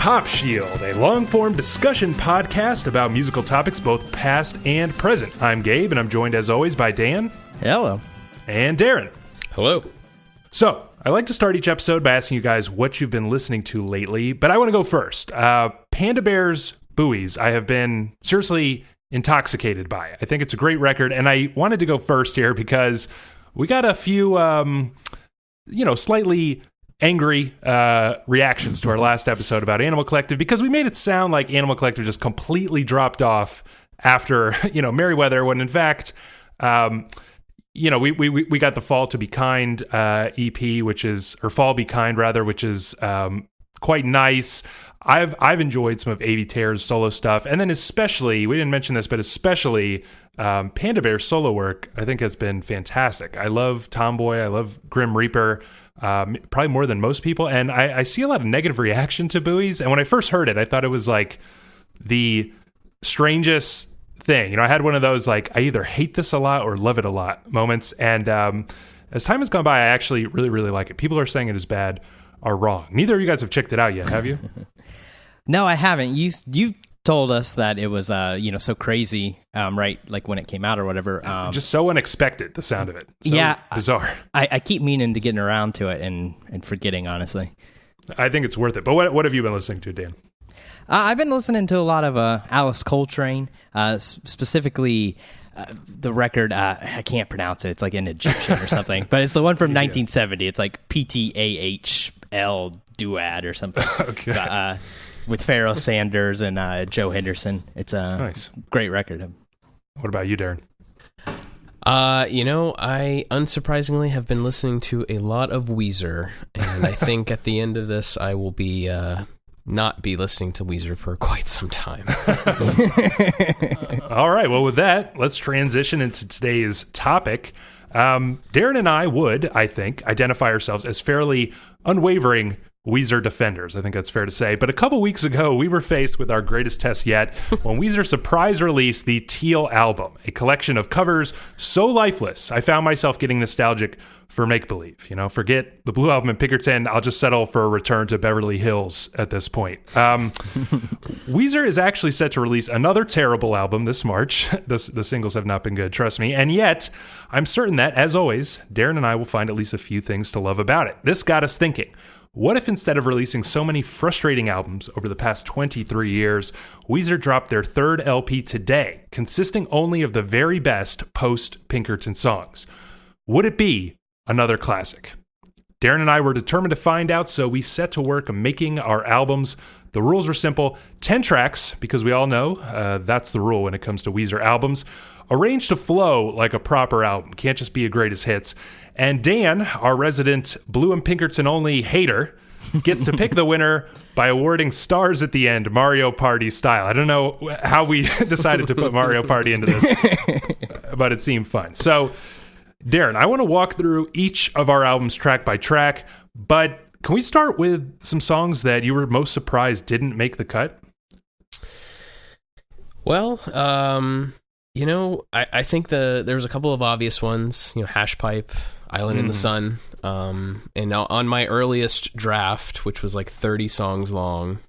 Pop Shield, a long-form discussion podcast about musical topics both past and present. I'm Gabe, and I'm joined as always by Dan. Hello. And Darren. Hello. So, I like to start each episode by asking you guys what you've been listening to lately, but I want to go first. Panda Bear's Buoys, I have been seriously intoxicated by. I think it's a great record, and I wanted to go first here because we got a few, slightly angry reactions to our last episode about Animal Collective because we made it sound like Animal Collective just completely dropped off after, Merryweather, when in fact, we got the Fall to Be Kind EP, or Fall Be Kind rather, which is quite nice. I've enjoyed some of A.V. Tear's solo stuff, and then especially, we didn't mention this, but especially Panda Bear's solo work, I think has been fantastic. I love Tomboy, I love Grim Reaper, probably more than most people, and I see a lot of negative reaction to Buoys, and when I first heard it, I thought it was like the strangest thing. I had one of those, like, I either hate this a lot or love it a lot moments, and as time has gone by, I actually really, really like it. People are saying it is bad are wrong. Neither of you guys have checked it out yet, have you? No, I haven't. You told us that it was so crazy, right? Like when it came out or whatever. Just so unexpected, the sound of it. So bizarre. I keep meaning to getting around to it and forgetting, honestly. I think it's worth it. But what have you been listening to, Dan? I've been listening to a lot of Alice Coltrane, specifically the record. I can't pronounce it. It's like in Egyptian or something, but it's the one from 1970. It's like PTAHL Duad or something. Okay. With Pharoah Sanders and Joe Henderson. It's a nice, great record. What about you, Darren? I unsurprisingly have been listening to a lot of Weezer, and I think at the end of this, I will be not be listening to Weezer for quite some time. All right, well, with that, let's transition into today's topic. Darren and I would, I think, identify ourselves as fairly unwavering Weezer defenders. I think that's fair to say. But a couple weeks ago, we were faced with our greatest test yet when Weezer surprise released the Teal album, a collection of covers so lifeless, I found myself getting nostalgic for make-believe. Forget the Blue Album and Pinkerton. I'll just settle for a return to Beverly Hills at this point. Weezer is actually set to release another terrible album this March. The singles have not been good, trust me. And yet, I'm certain that, as always, Darren and I will find at least a few things to love about it. This got us thinking. What if instead of releasing so many frustrating albums over the past 23 years, Weezer dropped their third LP today, consisting only of the very best post-Pinkerton songs? Would it be another classic? Darren and I were determined to find out, so we set to work making our albums. The rules were simple: 10 tracks, because we all know that's the rule when it comes to Weezer albums, arranged to flow like a proper album. Can't just be a greatest hits. And Dan, our resident Blue and Pinkerton only hater, gets to pick the winner by awarding stars at the end, Mario Party style. I don't know how we decided to put Mario Party into this, but it seemed fun. So, Darren, I want to walk through each of our albums track by track, but can we start with some songs that you were most surprised didn't make the cut? Well, I think there was a couple of obvious ones, Hash Pipe, Island in the Sun, and on my earliest draft, which was like 30 songs long,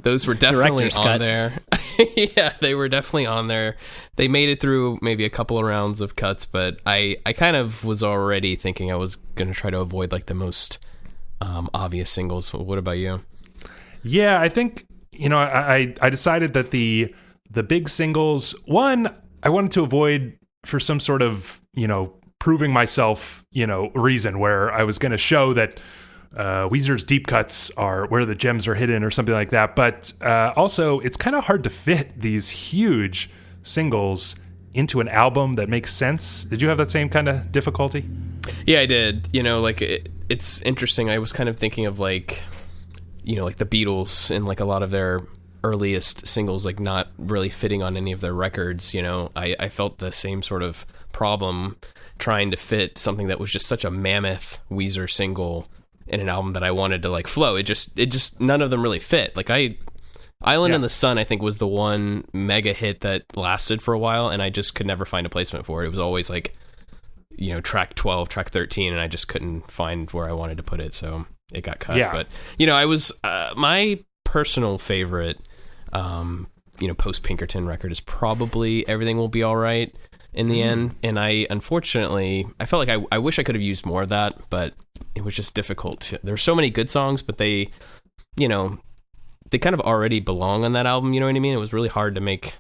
those were definitely on there. Yeah, they were definitely on there. They made it through maybe a couple of rounds of cuts, but I kind of was already thinking I was going to try to avoid like the most obvious singles. What about you? Yeah, I think, I decided that the big singles, one, I wanted to avoid for some sort of, proving myself, reason where I was going to show that Weezer's deep cuts are where the gems are hidden or something like that. But also, it's kind of hard to fit these huge singles into an album that makes sense. Did you have that same kind of difficulty? Yeah, I did. It's interesting. I was kind of thinking of like the Beatles and like a lot of their earliest singles, like not really fitting on any of their records. I felt the same sort of problem trying to fit something that was just such a mammoth Weezer single in an album that I wanted to like flow. It just none of them really fit. Like Island in the Sun, I think, was the one mega hit that lasted for a while, and I just could never find a placement for it. It was always like, track 12, track 13, and I just couldn't find where I wanted to put it. So it got cut. Yeah. But I was my personal favorite, Post-Pinkerton record is probably Everything Will Be All Right in the end. And I felt like I wish I could have used more of that, but it was just difficult. There were so many good songs, but they kind of already belong on that album. You know what I mean? It was really hard to make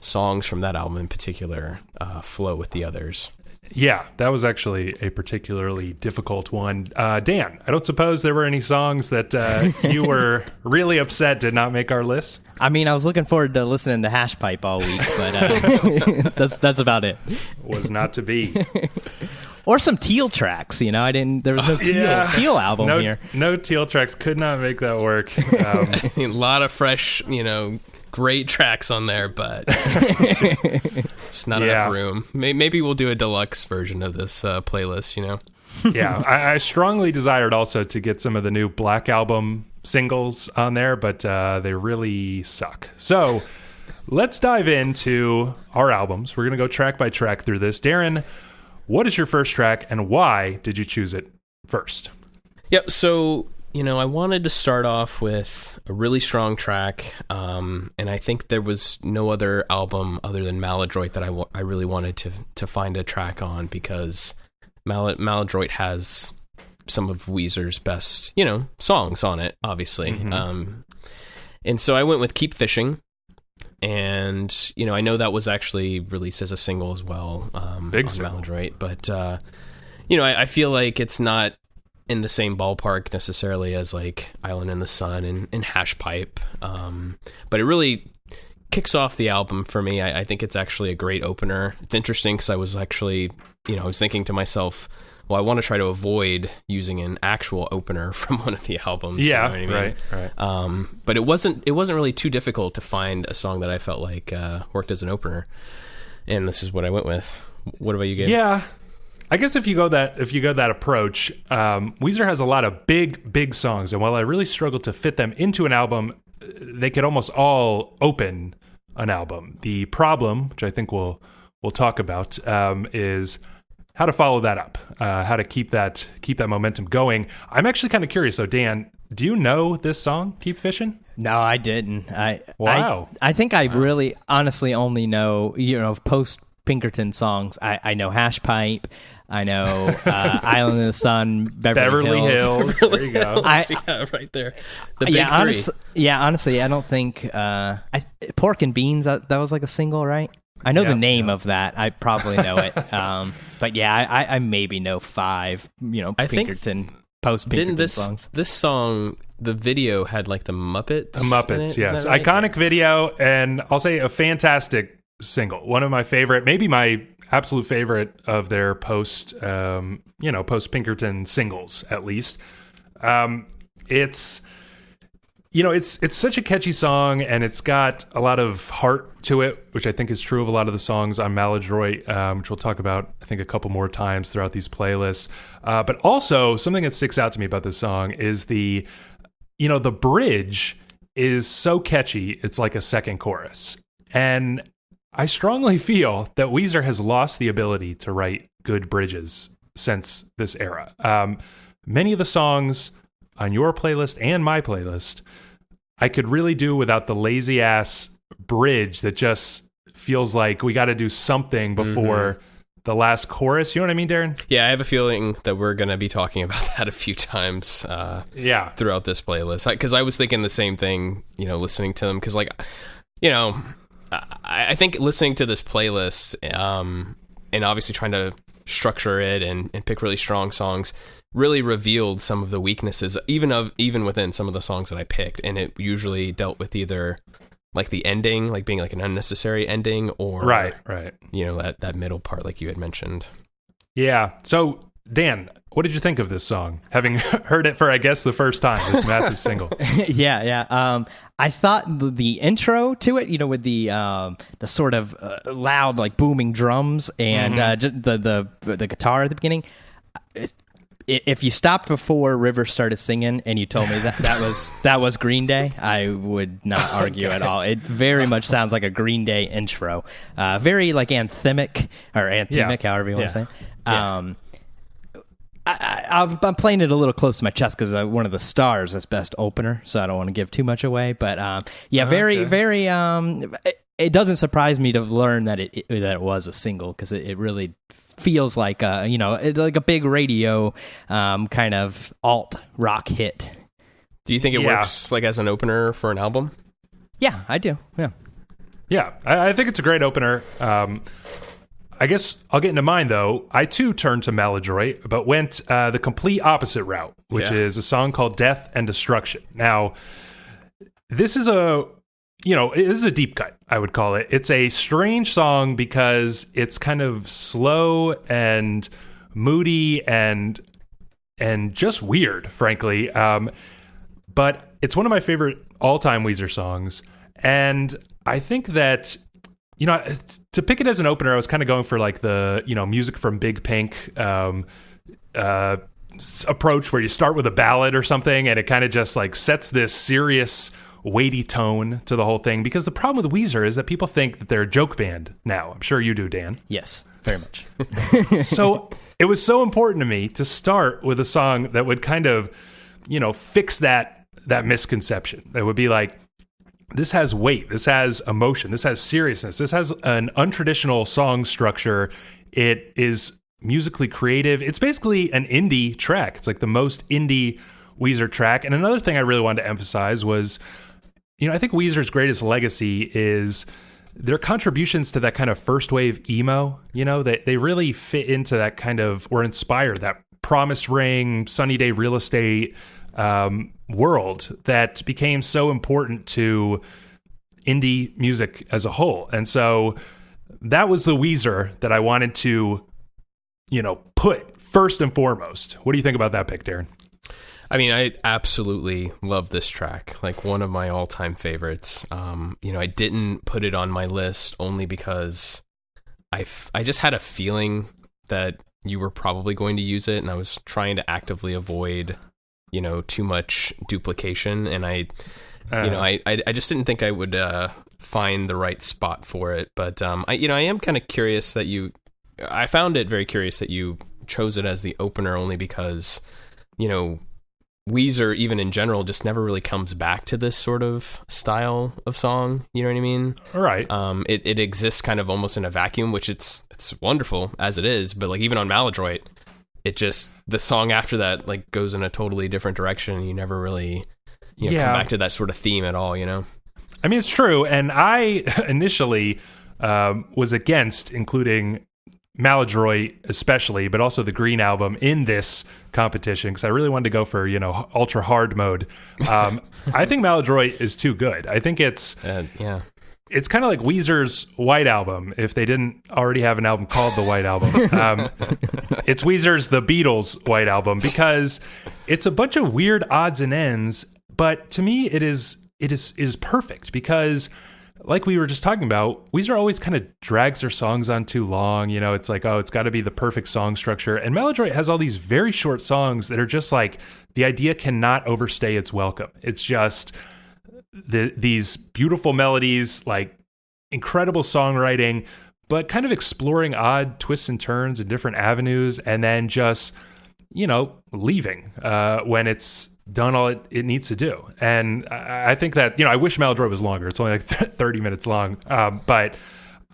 songs from that album in particular flow with the others. Yeah, that was actually a particularly difficult one. Dan, I don't suppose there were any songs that you were really upset did not make our list? I mean, I was looking forward to listening to Hash Pipe all week, but that's about it. Was not to be. Or some Teal tracks, there was no Teal album here. No Teal tracks, could not make that work. A lot of fresh, great tracks on there, but just not enough room. Maybe we'll do a deluxe version of this playlist, Yeah, I strongly desired also to get some of the new Black Album singles on there, but they really suck. So let's dive into our albums. We're going to go track by track through this. Darren, what is your first track, and why did you choose it first? Yep, so I wanted to start off with a really strong track, and I think there was no other album other than Maladroit that I really wanted to find a track on, because Maladroit has some of Weezer's best, songs on it, obviously. Mm-hmm. And so I went with Keep Fishing, and, I know that was actually released as a single as well Big on single. Maladroit, but, I feel like it's not in the same ballpark necessarily as like Island in the Sun and Hash Pipe, but it really kicks off the album for me. I think it's actually a great opener. It's interesting because I was actually, I was thinking to myself, well, I want to try to avoid using an actual opener from one of the albums. Yeah, you know what I mean? right. But it wasn't really too difficult to find a song that I felt like worked as an opener, and this is what I went with. What about you, Gabe? Yeah. I guess if you go that approach, Weezer has a lot of big songs, and while I really struggled to fit them into an album, they could almost all open an album. The problem, which I think we'll talk about, is how to follow that up, how to keep that momentum going. I'm actually kind of curious, though, Dan. Do you know this song, Keep Fishing? No, I didn't. Wow. I think I really, honestly, only know Post-Pinkerton songs. I know Hash Pipe. I know Island in the Sun, Beverly Hills. There you go. Yeah, right there. The big three. Honestly, I don't think Pork and Beans. That was like a single, right? I know the name of that. I probably know it. But yeah, I maybe know 5. Pinkerton Post-Pinkerton songs. This song, the video had like the Muppets. The Muppets, yes, right? Iconic video, and I'll say a fantastic single. One of my favorite, maybe my absolute favorite of their Post-Pinkerton singles, at least. It's such a catchy song, and it's got a lot of heart to it, which I think is true of a lot of the songs on Maladroit, which we'll talk about, I think, a couple more times throughout these playlists. But also, something that sticks out to me about this song is the bridge is so catchy, it's like a second chorus. And I strongly feel that Weezer has lost the ability to write good bridges since this era. Many of the songs on your playlist and my playlist, I could really do without the lazy ass bridge that just feels like we got to do something before the last chorus. You know what I mean, Darren? Yeah, I have a feeling that we're going to be talking about that a few times throughout this playlist. Because I was thinking the same thing, listening to them. Because, I think listening to this playlist and obviously trying to structure it and pick really strong songs really revealed some of the weaknesses, even within some of the songs that I picked. And it usually dealt with either like the ending, like being like an unnecessary ending, or right. That middle part, like you had mentioned. Yeah. So Dan, what did you think of this song? Having heard it for, I guess, the first time, this massive single. Yeah. I thought the intro to it, with the sort of loud, like booming drums and the guitar at the beginning. If you stopped before River started singing and you told me that was Green Day, I would not argue at all. It very much sounds like a Green Day intro, very like anthemic, however you want to say. I'm playing it a little close to my chest because one of the stars is best opener, so I don't want to give too much away. But very. It doesn't surprise me to learn that it was a single because it really feels like like a big radio kind of alt rock hit. Do you think it works like as an opener for an album? Yeah, I do. Yeah, I think it's a great opener. I guess I'll get into mine, though. I, too, turned to Maladroit, but went the complete opposite route, which is a song called Death and Destruction. Now, this is it is a deep cut, I would call it. It's a strange song because it's kind of slow and moody and just weird, frankly. But it's one of my favorite all-time Weezer songs, and I think that, to pick it as an opener, I was kind of going for like the, music from Big Pink approach where you start with a ballad or something and it kind of just like sets this serious, weighty tone to the whole thing. Because the problem with Weezer is that people think that they're a joke band now. I'm sure you do, Dan. Yes, very much. So it was so important to me to start with a song that would kind of, fix that misconception. That would be like, this has weight, this has emotion, this has seriousness, this has an untraditional song structure. It is musically creative. It's basically an indie track. It's like the most indie Weezer track. And another thing I really wanted to emphasize was, I think Weezer's greatest legacy is their contributions to that kind of first wave emo. They really fit into that kind of, or inspire that Promise Ring, Sunny Day Real Estate world that became so important to indie music as a whole. And so that was the Weezer that I wanted to, put first and foremost. What do you think about that pick, Darren? I mean, I absolutely love this track. Like one of my all-time favorites. I didn't put it on my list only because I just had a feeling that you were probably going to use it, and I was trying to actively avoid too much duplication, and I just didn't think I would find the right spot for it. But I am kind of curious that I found it very curious that you chose it as the opener, only because Weezer, even in general, just never really comes back to this sort of style of song. You know what I mean? All right. It exists kind of almost in a vacuum, which it's wonderful as it is, but like even on Maladroit, it just, the song after that like goes in a totally different direction, and you never really come back to that sort of theme at all, I mean, it's true, and I initially was against including Maladroit especially, but also the Green Album in this competition because I really wanted to go for, ultra hard mode. I think Maladroit is too good. I think it's it's kind of like Weezer's White Album, if they didn't already have an album called The White Album. It's Weezer's The Beatles White Album because it's a bunch of weird odds and ends, but to me it is perfect because, like we were just talking about, Weezer always kind of drags their songs on too long. It's like, it's got to be the perfect song structure. And Maladroit has all these very short songs that are just like, the idea cannot overstay its welcome. It's just these beautiful melodies, like incredible songwriting, but kind of exploring odd twists and turns and different avenues, and then just, leaving when it's done all it needs to do. And I think that, I wish Maladroit was longer. It's only like 30 minutes long, but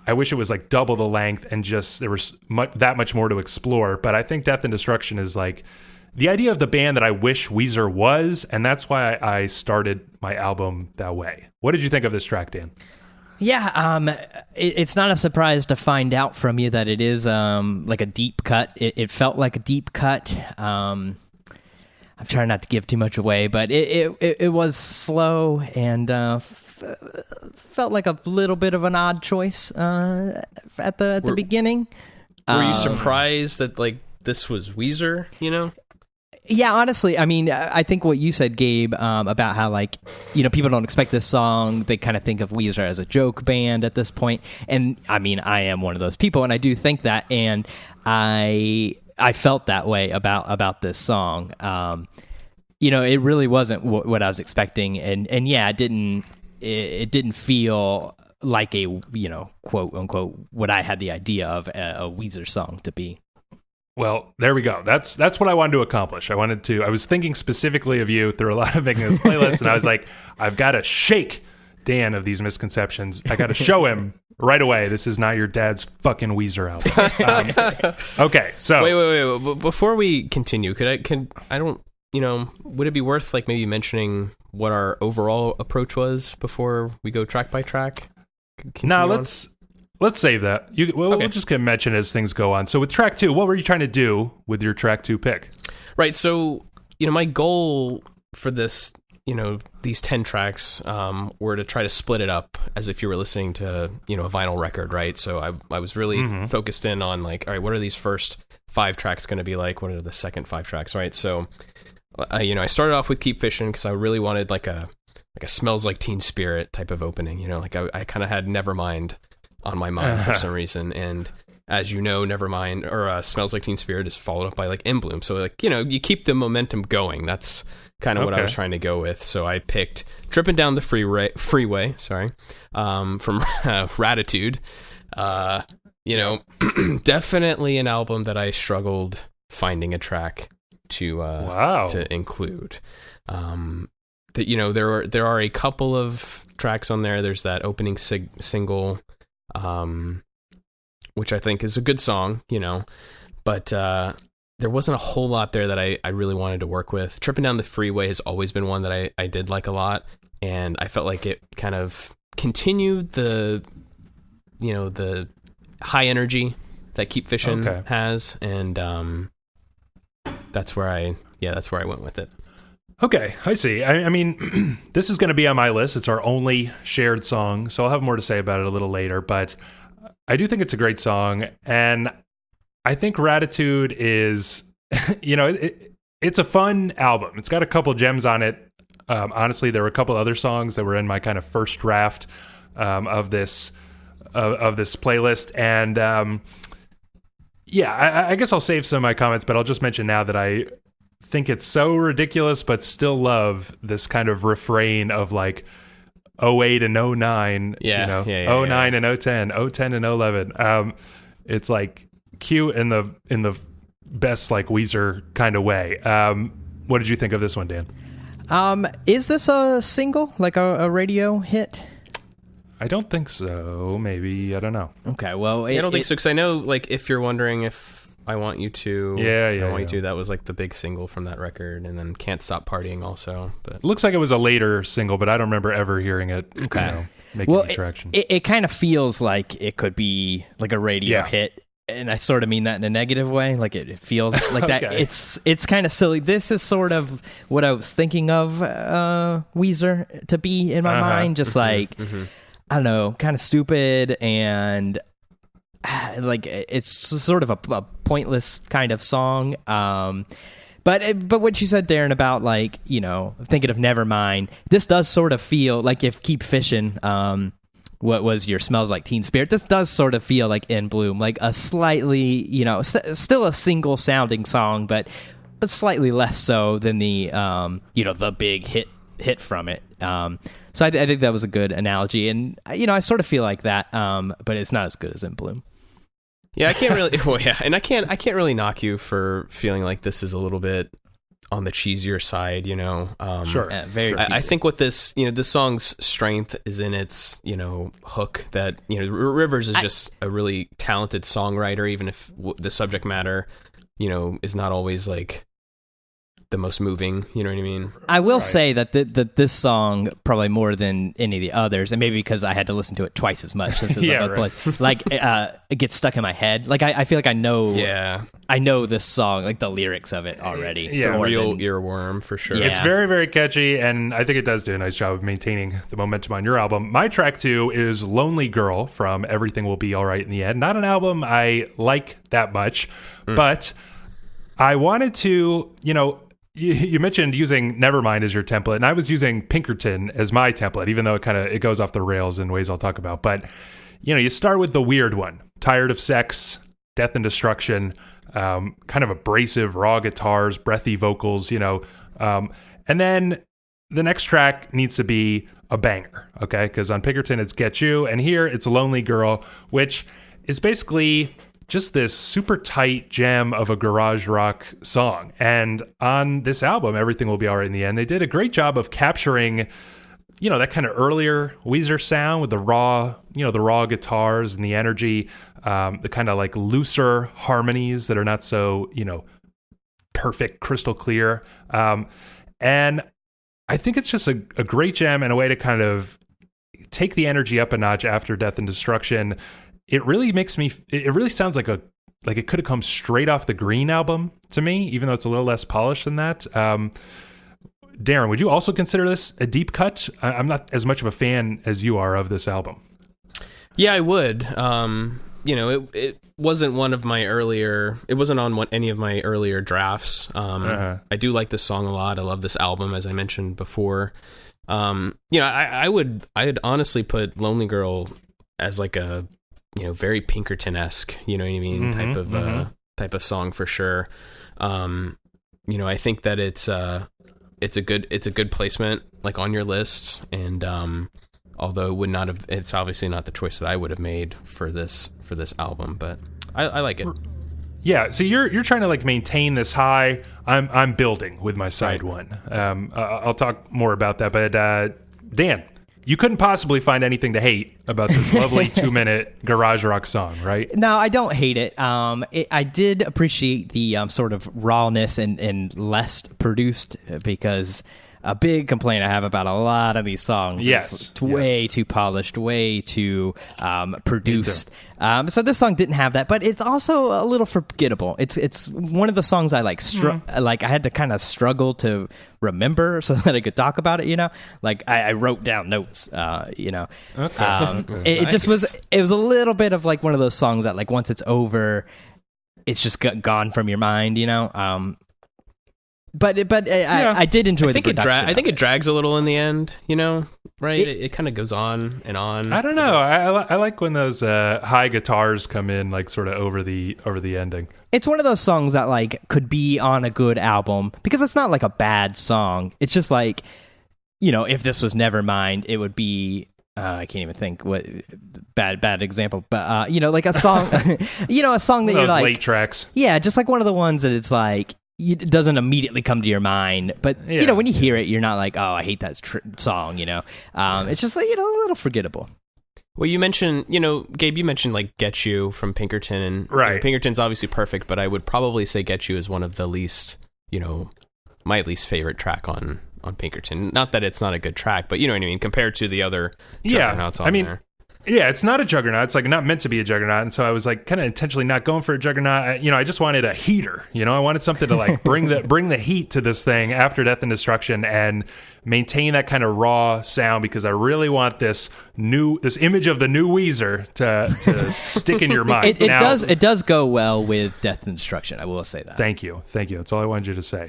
I wish it was like double the length and just there was that much more to explore. But I think Death and Destruction is like the idea of the band that I wish Weezer was, and that's why I started my album that way. What did you think of this track, Dan? Yeah, it's not a surprise to find out from you that it is like a deep cut. It felt like a deep cut. I'm trying not to give too much away, but it was slow and felt like a little bit of an odd choice at the beginning. Were you surprised that like this was Weezer? Yeah, honestly, I mean, I think what you said, Gabe, about how, like, people don't expect this song. They kind of think of Weezer as a joke band at this point. And, I mean, I am one of those people, and I do think that. And I felt that way about this song. It really wasn't what I was expecting. And yeah, it didn't feel like a, quote, unquote, what I had the idea of a Weezer song to be. Well, there we go. That's what I wanted to accomplish. I was thinking specifically of you through a lot of making this playlist, and I was like, I've got to shake Dan of these misconceptions. I got to show him right away. This is not your dad's fucking Weezer album. Okay, so wait. Before we continue, would it be worth like maybe mentioning what our overall approach was before we go track by track? Let's save that. We'll just mention as things go on. So with track 2, what were you trying to do with your track 2 pick? Right. So, my goal for this, these 10 tracks were to try to split it up as if you were listening to, a vinyl record, right? So I was really focused in on like, all right, what are these first 5 tracks going to be like? What are the second 5 tracks, right? So, I started off with Keep Fishing because I really wanted like a Smells Like Teen Spirit type of opening, like I kind of had Nevermind on my mind for some reason, and as you know, Nevermind or Smells Like Teen Spirit is followed up by like In Bloom, so like you keep the momentum going. That's kind of what I was trying to go with. So I picked Tripping Down the Freeway, from Ratitude. Definitely an album that I struggled finding a track to include. There are a couple of tracks on there. There's that opening single, which I think is a good song, but there wasn't a whole lot there that I really wanted to work with. Tripping Down the Freeway has always been one that I did like a lot, and I felt like it kind of continued the high energy that Keep Fishing has, and that's where I went with it. Okay, I see. I mean, this is going to be on my list. It's our only shared song, so I'll have more to say about it a little later, but I do think it's a great song, and I think Ratitude is, it's a fun album. It's got a couple gems on it. Honestly, there were a couple other songs that were in my kind of first draft of this playlist, and I guess I'll save some of my comments, but I'll just mention now that I think it's so ridiculous, but still love this kind of refrain of like 08 and 09, 09 and 010, 010 and 011. It's like cute in the best like Weezer kind of way. What did you think of this one, Dan? Is this a single, like a radio hit? I don't think so. Maybe, I don't know. Okay, well, I don't think so, because I know, like, if you're wondering if I Want You To, I Want You To, that was like the big single from that record, and then Can't Stop Partying also. But looks like it was a later single, but I don't remember ever hearing it. Making any traction. It kind of feels like it could be like a radio hit, and I sort of mean that in a negative way. Like it feels like that. It's kind of silly. This is sort of what I was thinking of Weezer to be in my mind, just like I don't know, kind of stupid and. Like it's sort of a pointless kind of song, but what you said, Darren, about like thinking of Nevermind, this does sort of feel like if Keep Fishing, what was your Smells Like Teen Spirit, this does sort of feel like In Bloom, like a slightly still a single sounding song, but slightly less so than the the big hit from it. So I think that was a good analogy, and I sort of feel like that, but it's not as good as In Bloom. Yeah, I can't really. Well, yeah, and I can't really knock you for feeling like this is a little bit on the cheesier side. Sure, very. I think what this song's strength is in its hook. That Rivers is just a really talented songwriter, even if the subject matter is not always like the most moving, you know what I mean? I will say that this song, probably more than any of the others, and maybe because I had to listen to it twice as much since it was on both places, like it gets stuck in my head. Like I feel like I know this song, like the lyrics of it already. It's a real earworm for sure. Yeah. It's very, very catchy, and I think it does do a nice job of maintaining the momentum on your album. My track 2 is Lonely Girl from Everything Will Be Alright in the End. Not an album I like that much, but I wanted to, you mentioned using Nevermind as your template, and I was using Pinkerton as my template, even though it goes off the rails in ways I'll talk about. But, you start with the weird one, Tired of Sex, Death and Destruction, kind of abrasive raw guitars, breathy vocals, and then the next track needs to be a banger, okay? Because on Pinkerton, it's Get You, and here it's Lonely Girl, which is basically just this super tight gem of a garage rock song. And on this album, Everything Will Be All Right in the End, they did a great job of capturing, that kind of earlier Weezer sound with the raw guitars and the energy, the kind of like looser harmonies that are not so, perfect, crystal clear. And I think it's just a great jam and a way to kind of take the energy up a notch after Death and Destruction. It really sounds like it could have come straight off the Green album to me, even though it's a little less polished than that. Darren, would you also consider this a deep cut? I'm not as much of a fan as you are of this album. Yeah, I would. It wasn't one of my earlier. It wasn't on any of my earlier drafts. I do like this song a lot. I love this album, as I mentioned before. I'd honestly put "Lonely Girl" as like a very Pinkerton-esque, you know what I mean, type of song for sure. I think that it's a good placement, like, on your list, and although it's obviously not the choice that I would have made for this album, but I like it. Yeah, so you're trying to like maintain this high. I'm building with my side one. I'll talk more about that, but Dan, you couldn't possibly find anything to hate about this lovely 2-minute garage rock song, right? No, I don't hate it. I did appreciate the sort of rawness and less produced, because a big complaint I have about a lot of these songs is way too polished, way too produced. So this song didn't have that, but it's also a little forgettable. It's one of the songs I like I had to kind of struggle to remember so that I could talk about it, like I wrote down notes, Okay. It just was a little bit of like one of those songs that like once it's over, it's just gone from your mind, But I did enjoy the production. I think it drags a little in the end, right? It kind of goes on and on. I don't know. I like when those high guitars come in, like sort of over the ending. It's one of those songs that like could be on a good album, because it's not like a bad song. It's just like, if this was Nevermind, it would be. I can't even think what bad example, but like a song, a song that you're like late tracks. Yeah, just like one of the ones that it's like. It doesn't immediately come to your mind, but when you hear it, you're not like, oh, I hate that song, It's just like, a little forgettable. Well, you mentioned, Gabe, you mentioned like Get You from Pinkerton, and right. Pinkerton's obviously perfect, but I would probably say Get You is one of the least, my least favorite track on Pinkerton. Not that it's not a good track, but you know what I mean, compared to the other juggernauts on there. Yeah, it's not a juggernaut. It's like not meant to be a juggernaut. And so I was like kind of intentionally not going for a juggernaut. I just wanted a heater. I wanted something to like bring the heat to this thing after Death and Destruction and maintain that kind of raw sound, because I really want this image of the new Weezer to stick in your mind. It does go well with Death and Destruction. I will say that. Thank you. That's all I wanted you to say.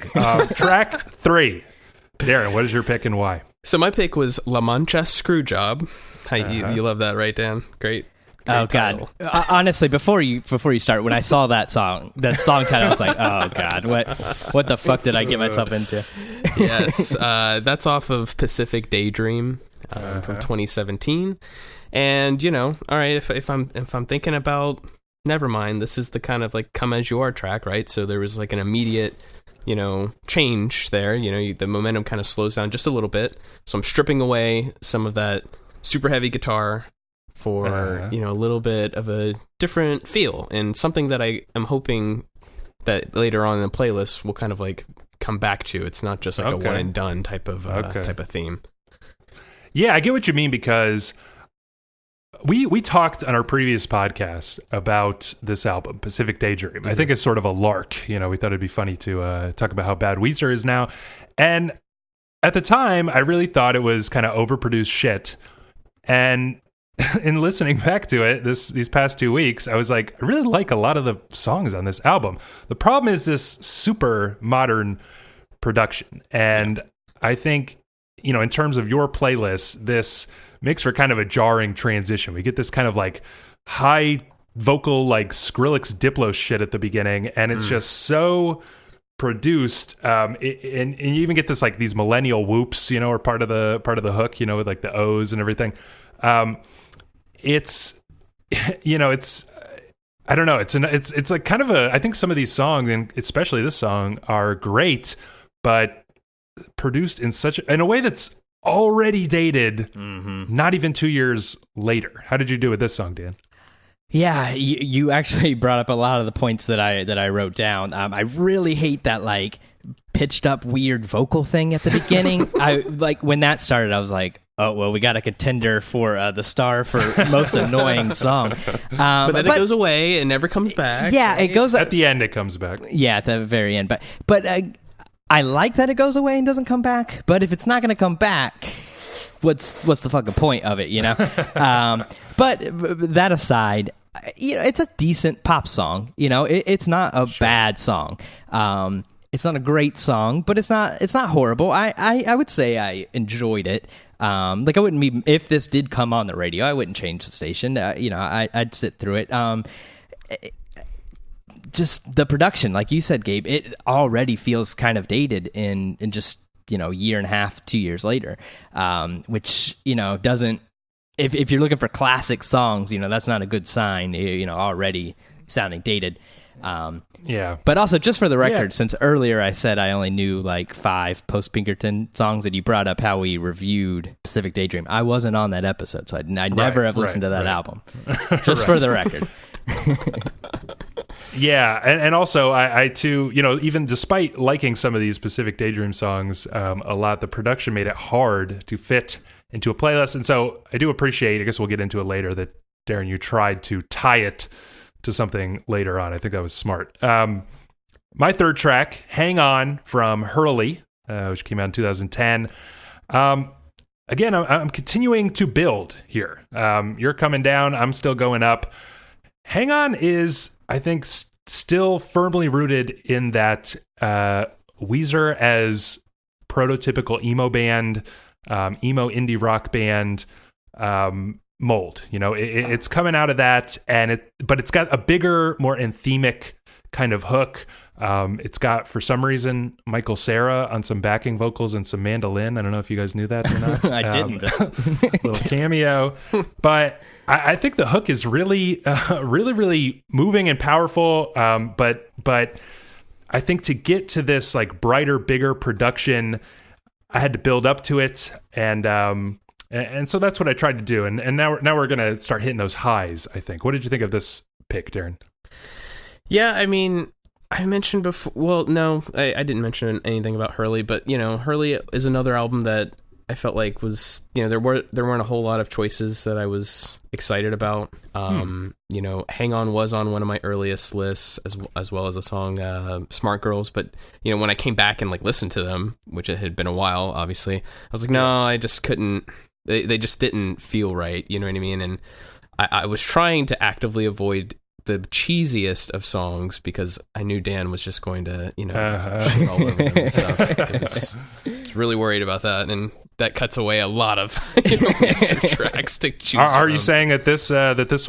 Track 3. Darren, what is your pick and why? So my pick was La Mancha Screwjob. You love that, right, Dan? Great oh title. God! Honestly, before you start, when I saw that song title, I was like, oh God, what the fuck did I get myself into? Yes, that's off of Pacific Daydream from 2017, and all right, if I'm thinking about Nevermind, this is the kind of like Come As You Are track, right? So there was like an immediate change there. The momentum kind of slows down just a little bit, so I'm stripping away some of that super heavy guitar for a little bit of a different feel, and something that I am hoping that later on in the playlist will kind of like come back to. It's not just like a one and done type of theme. Yeah, I get what you mean, because we talked on our previous podcast about this album, Pacific Daydream. Mm-hmm. I think it's sort of a lark. We thought it'd be funny to talk about how bad Weezer is now, and at the time I really thought it was kind of overproduced shit. And in listening back to it these past 2 weeks, I was like, I really like a lot of the songs on this album. The problem is this super modern production. And I think, in terms of your playlist, this makes for kind of a jarring transition. We get this kind of like high vocal, like Skrillex Diplo shit at the beginning, and it's just so produced, and you even get this like these millennial whoops, are part of the hook, with like the O's and everything. It's I don't know. It's like kind of I think some of these songs, and especially this song, are great, but produced in a way that's already dated. Not even 2 years later. How did you do with this song, Dan? Yeah, you actually brought up a lot of the points that I wrote down. I really hate that like pitched up weird vocal thing at the beginning. I like when that started. I was like, oh well, we got a contender for the star for most annoying song. But then it goes away and never comes back. Yeah, right? it goes at the end. It comes back. Yeah, at the very end. But I like that it goes away and doesn't come back. But if it's not going to come back, what's the fucking point of it? You know. But that aside, it's a decent pop song. It's not a bad song. It's not a great song, but it's not horrible. I would say I enjoyed it. Like I wouldn't be, if this did come on the radio, I wouldn't change the station. I'd sit through it. Just the production, like you said, Gabe, it already feels kind of dated in just, year and a half, 2 years later, which, doesn't, if you're looking for classic songs, that's not a good sign, already sounding dated. Yeah. But also, just for the record, since earlier I said I only knew like 5 Post-Pinkerton songs, and you brought up how we reviewed Pacific Daydream, I wasn't on that episode, so I never have listened to that album. Just for the record. Yeah, and also I too, even despite liking some of these Pacific Daydream songs a lot, the production made it hard to fit into a playlist, and so I do appreciate, I guess we'll get into it later, that Darren, you tried to tie it to something later on. I think that was smart. My third track, Hang On from Hurley, which came out in 2010. Again, I'm continuing to build here. You're coming down, I'm still going up. Hang On is, I think, still firmly rooted in that Weezer as prototypical emo band, emo indie rock band mold. It's coming out of that, but it's got a bigger, more anthemic kind of hook. It's got, for some reason, Michael Cera on some backing vocals and some mandolin. I don't know if you guys knew that or not. I didn't. Little cameo. But I think the hook is really, really moving and powerful. But I think to get to this like brighter, bigger production, I had to build up to it. And so that's what I tried to do. And now we're going to start hitting those highs, I think. What did you think of this pick, Darren? Yeah, I mean, I mentioned before, well, no, I didn't mention anything about Hurley, but, Hurley is another album that I felt like was, there weren't a whole lot of choices that I was excited about. Hang On was on one of my earliest lists, as well as a song, Smart Girls, but, when I came back and, like, listened to them, which it had been a while, obviously, I was like, no, I just couldn't, they just didn't feel right, you know what I mean? And I was trying to actively avoid the cheesiest of songs because I knew Dan was just going to, shit all over them and stuff. I was really worried about that, and that cuts away a lot of tracks to choose Are from. you saying that this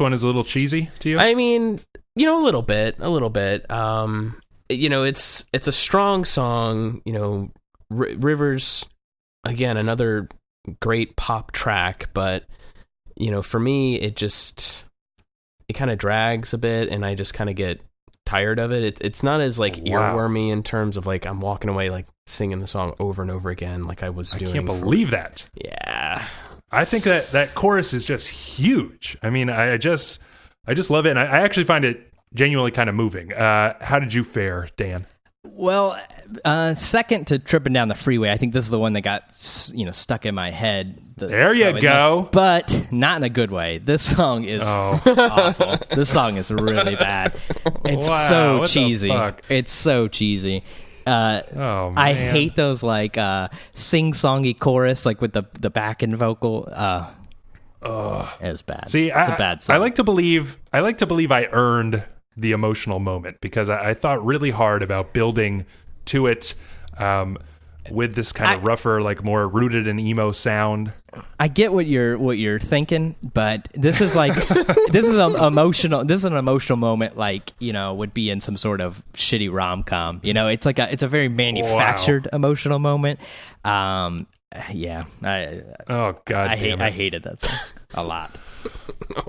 one is a little cheesy to you? I mean, a little bit. It's a strong song. Rivers, again, another great pop track, but for me, it kind of drags a bit, and I just kind of get tired of it. It's not as like earwormy in terms of like I'm walking away like singing the song over and over again like I was doing. I can't believe that. Yeah, I think that chorus is just huge. I mean, I just love it, and I actually find it genuinely kind of moving. How did you fare, Dan? Well, second to Tripping Down the Freeway. I think this is the one that got stuck in my head. There you go. But not in a good way. This song is awful. This song is really bad. It's so cheesy. It's so cheesy. I hate those like sing-songy chorus like with the backing vocal. It was bad. See, it's a bad song. I like to believe I earned the emotional moment because I thought really hard about building to it with this kind of rougher, like more rooted in emo sound. I get what you're thinking, but this is like this is an emotional moment like would be in some sort of shitty rom-com. It's like it's a very manufactured emotional moment. Yeah, Oh God, I hated that song a lot.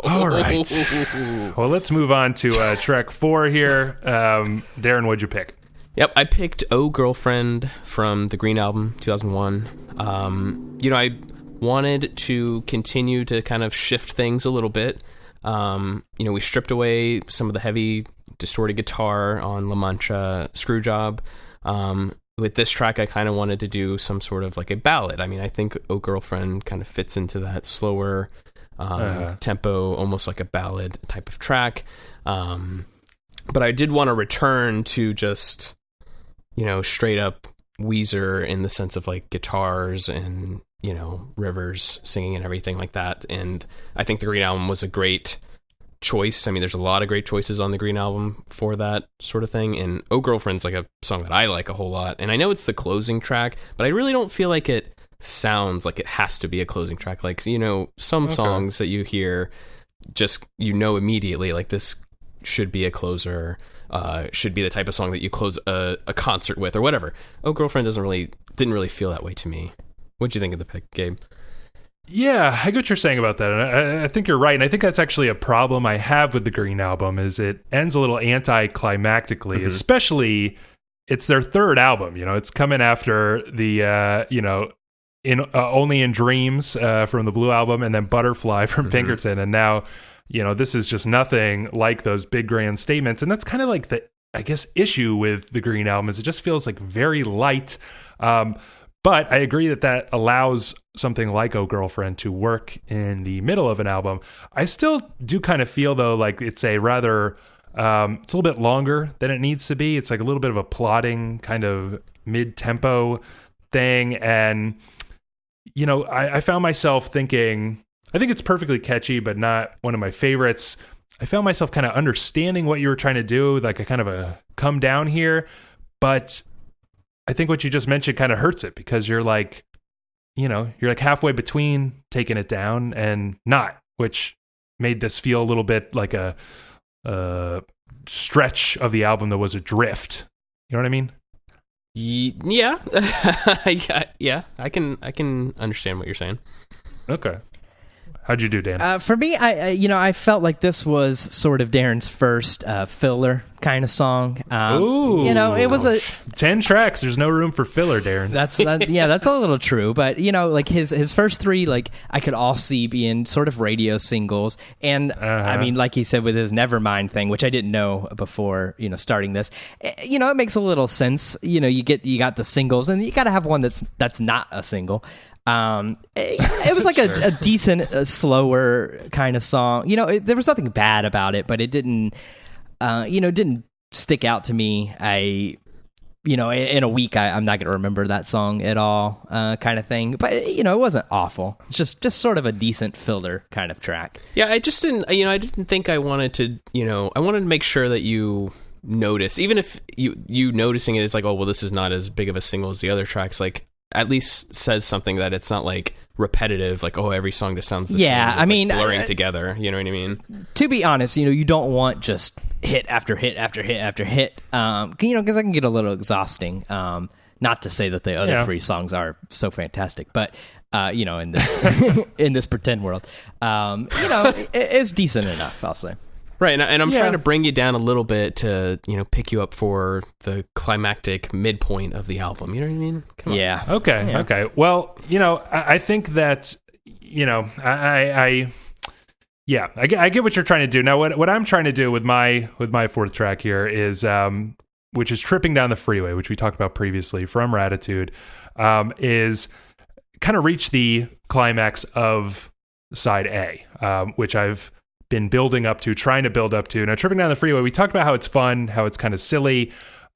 All right. Well, let's move on to track 4 here. Darren, what'd you pick? Yep, I picked "Oh Girlfriend" from the Green Album, 2001. I wanted to continue to kind of shift things a little bit. We stripped away some of the heavy distorted guitar on La Mancha Screwjob. With this track, I kind of wanted to do some sort of like a ballad. I mean, I think "Oh Girlfriend" kind of fits into that slower tempo, almost like a ballad type of track. But I did want to return to just, straight up Weezer in the sense of like guitars and, Rivers singing and everything like that. And I think the Green Album was a great choice. I mean, there's a lot of great choices on the Green Album for that sort of thing. And "Oh Girlfriend's" like a song that I like a whole lot. And I know it's the closing track, but I really don't feel like it sounds like it has to be a closing track. Like, some songs that you hear just, immediately like this should be a closer, should be the type of song that you close a concert with or whatever. "Oh Girlfriend" didn't really feel that way to me. What'd you think of the pick, Gabe? Yeah, I get what you're saying about that, and I think you're right. And I think that's actually a problem I have with the Green Album is it ends a little anticlimactically, especially it's their third album. It's coming after the in Only in Dreams from the Blue Album, and then Butterfly from Pinkerton, and now this is just nothing like those big grand statements. And that's kind of like the, I guess, issue with the Green Album is it just feels like very light. But I agree that allows something like "Oh Girlfriend" to work in the middle of an album. I still do kind of feel, though, like it's a rather, it's a little bit longer than it needs to be. It's like a little bit of a plodding kind of mid-tempo thing. And, I found myself thinking, I think it's perfectly catchy, but not one of my favorites. I found myself kind of understanding what you were trying to do, like a kind of a come down here. But I think what you just mentioned kind of hurts it because you're like halfway between taking it down and not, which made this feel a little bit like a stretch of the album that was a drift. You know what I mean? Yeah. Yeah. I can understand what you're saying. Okay. How'd you do, Dan? For me, I felt like this was sort of Darren's first filler kind of song. Ooh, it was 10 tracks. There's no room for filler, Darren. That's a little true. But like his first 3, like I could all see being sort of radio singles. And I mean, like he said with his Nevermind thing, which I didn't know before starting this. It makes a little sense. You got the singles, and you got to have one that's not a single. It was like a decent, slower kind of song. There was nothing bad about it, but it didn't stick out to me. In a week, I'm not going to remember that song at all, kind of thing. But it wasn't awful. It's just sort of a decent filler kind of track. Yeah, I just didn't. I didn't think I wanted to. I wanted to make sure that you notice, even if you noticing it is like, oh well, this is not as big of a single as the other tracks. Like, at least says something that it's not like repetitive, like, oh, every song just sounds the same. Yeah, I mean, blurring together. You know what I mean? To be honest, you don't want just hit after hit after hit after hit, because it can get a little exhausting. Not to say that the other 3 songs are so fantastic, but in this in this pretend world, it's decent enough, I'll say. Right, and I'm trying to bring you down a little bit to, pick you up for the climactic midpoint of the album. You know what I mean? Come on. Yeah. Okay. Well, I think that, I get what you're trying to do. Now, what I'm trying to do with my 4th track here is, which is Tripping Down the Freeway, which we talked about previously from Ratitude, is kind of reach the climax of side A, which I've been trying to build up to. Now, Tripping Down the Freeway, we talked about how it's fun, how it's kind of silly.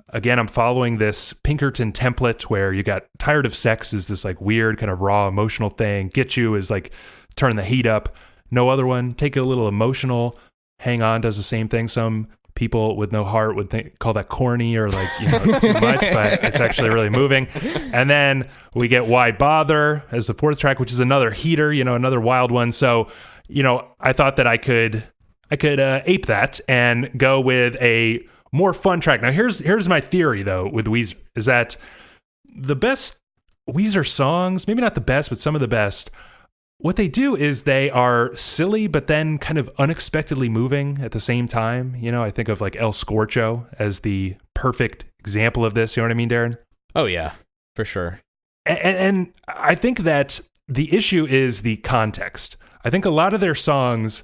Again, I'm following this Pinkerton template where you got Tired of Sex is this like weird kind of raw emotional thing. Get You is like turn the heat up. No Other One, take it a little emotional. Hang On does the same thing. Some people with no heart would call that corny or like too much, but it's actually really moving. And then we get Why Bother as the 4th track, which is another heater, another wild one. So I thought that I could ape that and go with a more fun track. Now, here's my theory, though, with Weezer, is that the best Weezer songs, maybe not the best, but some of the best, what they do is they are silly, but then kind of unexpectedly moving at the same time. You know, I think of like El Scorcho as the perfect example of this. You know what I mean, Darren? Oh, yeah, for sure. And I think that the issue is the context. I think a lot of their songs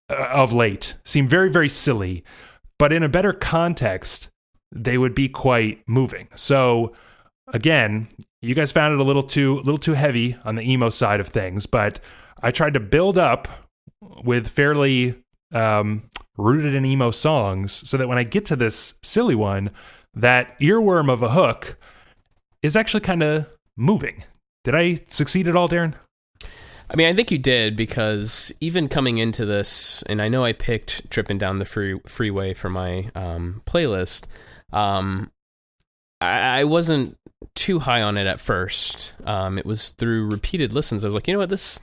of late seem very, very silly, but in a better context, they would be quite moving. So again, you guys found it a little too heavy on the emo side of things, but I tried to build up with fairly rooted in emo songs so that when I get to this silly one, that earworm of a hook is actually kind of moving. Did I succeed at all, Darren? I mean, I think you did, because even coming into this, and I know I picked Tripping Down the Freeway for my playlist, I wasn't too high on it at first. It was through repeated listens. I was like, you know what, this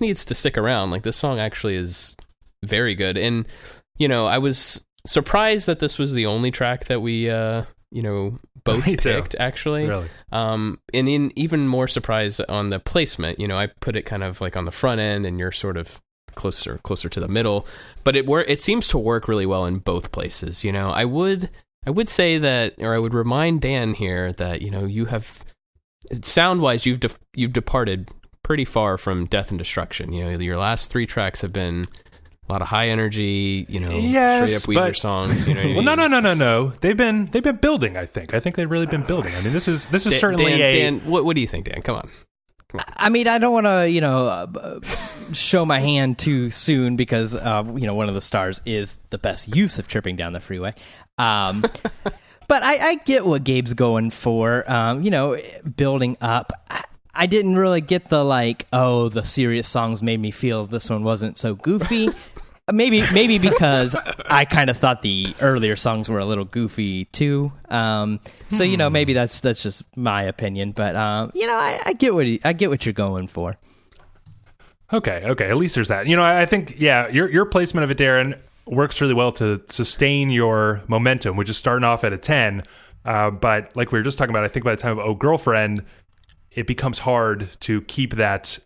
needs to stick around. Like, this song actually is very good. And, you know, I was surprised that this was the only track that we, both picked, actually. Really? And even more surprised on the placement. You know, I put it kind of like on the front end, and you're sort of closer to the middle. But it seems to work really well in both places. You know, I would say that, or I would remind Dan here that, you know, you have, sound-wise, you've departed pretty far from Death and Destruction. You know, your last 3 tracks have been a lot of high energy, you know, yes, straight up Weezer songs. You know what I mean? No. They've been building. I think they've really been building. I mean, this is certainly Dan, what do you think, Dan? Come on. I mean, I don't want to, show my hand too soon, because, one of the stars is the best use of Tripping Down the Freeway. But I get what Gabe's going for, building up. I didn't really get the, the serious songs made me feel this one wasn't so goofy. Maybe because I kind of thought the earlier songs were a little goofy too. So maybe that's just my opinion. But I get what you're going for. Okay. At least there's that. You know, I think your placement of it, Darren, works really well to sustain your momentum, which is starting off at a 10. But like we were just talking about, I think by the time of Oh Girlfriend, it becomes hard to keep that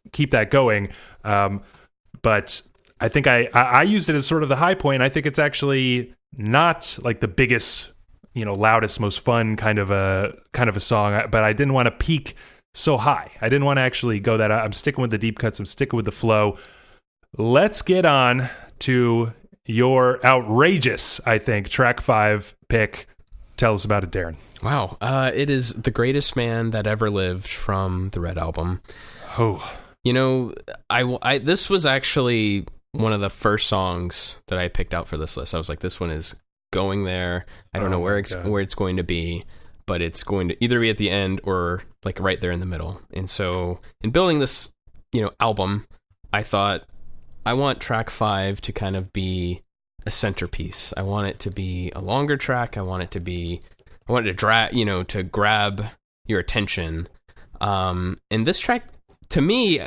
going. But I think I used it as sort of the high point. I think it's actually not like the biggest, loudest, most fun kind of a song, but I didn't want to peak so high. I didn't want to actually go that. I'm sticking with the deep cuts. I'm sticking with the flow. Let's get on to your outrageous, I think, track 5 pick. Tell us about it, Darren. Wow. It is The Greatest Man That Ever Lived from the Red Album. Oh. You know, I this was actually one of the first songs that I picked out for this list. I was like, this one is going there. I don't know where it's going to be, but it's going to either be at the end or like right there in the middle. And so in building this, album, I thought I want track 5 to kind of be a centerpiece. I want it to be a longer track. I want it to grab your attention. And this track, to me,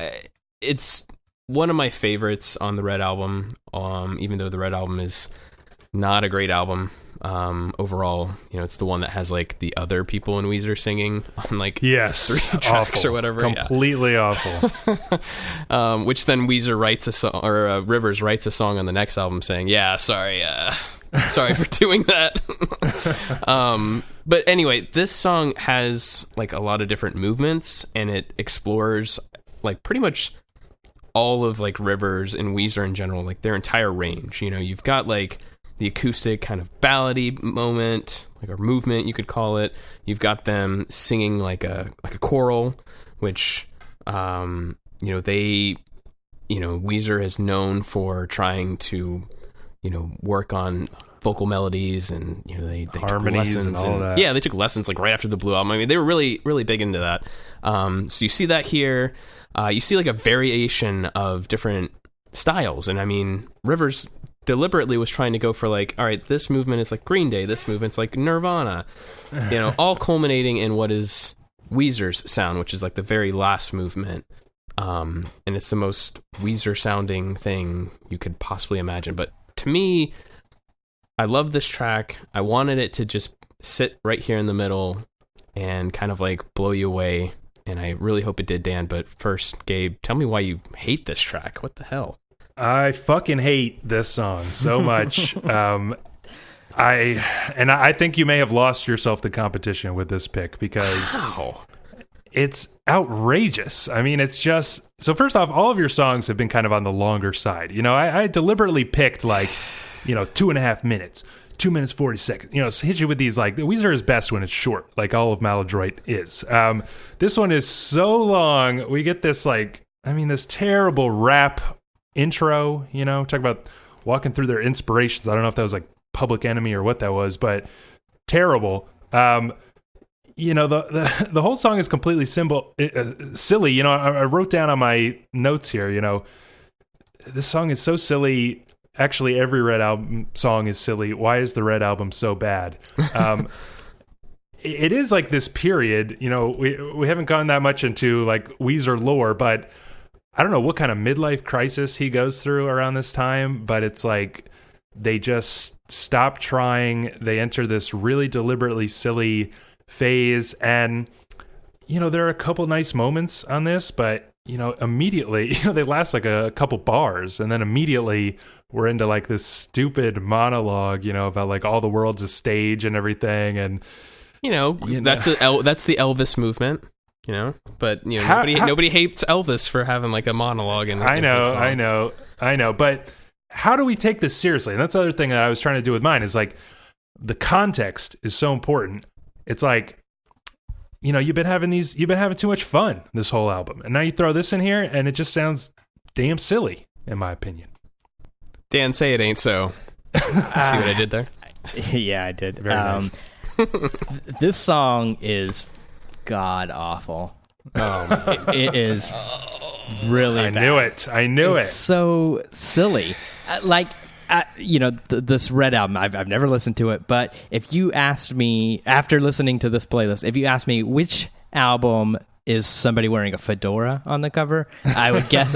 it's one of my favorites on the Red Album, even though the Red Album is not a great album overall. It's the one that has like the other people in Weezer singing on like 3 tracks awful. Or whatever. Completely awful. Which then Weezer writes a song, or Rivers writes a song on the next album saying, sorry for doing that. But anyway, this song has like a lot of different movements, and it explores like pretty much all of like Rivers and Weezer in general, like their entire range. You've got like the acoustic kind of ballady moment, like a movement you could call it. You've got them singing like a choral, which Weezer is known for trying to work on vocal melodies, and they harmonies took lessons and all that. Yeah, they took lessons like right after the Blue Album. I mean, they were really, really big into that. So you see that here. You see like a variation of different styles, and I mean, Rivers deliberately was trying to go for like, all right, this movement is like Green Day, this movement's like Nirvana, all culminating in what is Weezer's sound, which is like the very last movement. And it's the most Weezer sounding thing you could possibly imagine. But to me, I love this track. I wanted it to just sit right here in the middle, and kind of like blow you away. And I really hope it did, Dan. But first, Gabe, tell me why you hate this track. What the hell? I fucking hate this song so much. I think you may have lost yourself the competition with this pick because it's outrageous. I mean, it's just... So first off, all of your songs have been kind of on the longer side. You know, I deliberately picked 2.5 minutes, 2 minutes, 40 seconds. You know, hit you with these Weezer is best when it's short, like all of Maladroit is. This one is so long. We get this this terrible rap intro, talk about walking through their inspirations. I don't know if that was Public Enemy or what that was, but terrible. The whole song is completely silly. I wrote down on my notes here, this song is so silly. Actually, every Red Album song is silly. Why is the Red Album so bad? It is this period, we haven't gone that much into Weezer lore, but I don't know what kind of midlife crisis he goes through around this time, but it's they just stop trying. They enter this really deliberately silly phase. And, there are a couple nice moments on this, but, immediately, they last a couple bars. And then immediately we're into this stupid monologue, about all the world's a stage and everything. And, that's the Elvis movement. But nobody hates Elvis for having a monologue. I know. But how do we take this seriously? And that's the other thing that I was trying to do with mine is the context is so important. It's you've been having too much fun this whole album, and now you throw this in here, and it just sounds damn silly, in my opinion. Dan, say it ain't so. See what I did there? Yeah, I did. Very nice. This song is god awful. It is really bad. I knew it. So silly. This Red Album, I've never listened to it, but if you asked me after listening to this playlist, if you asked me which album is somebody wearing a fedora on the cover, I would guess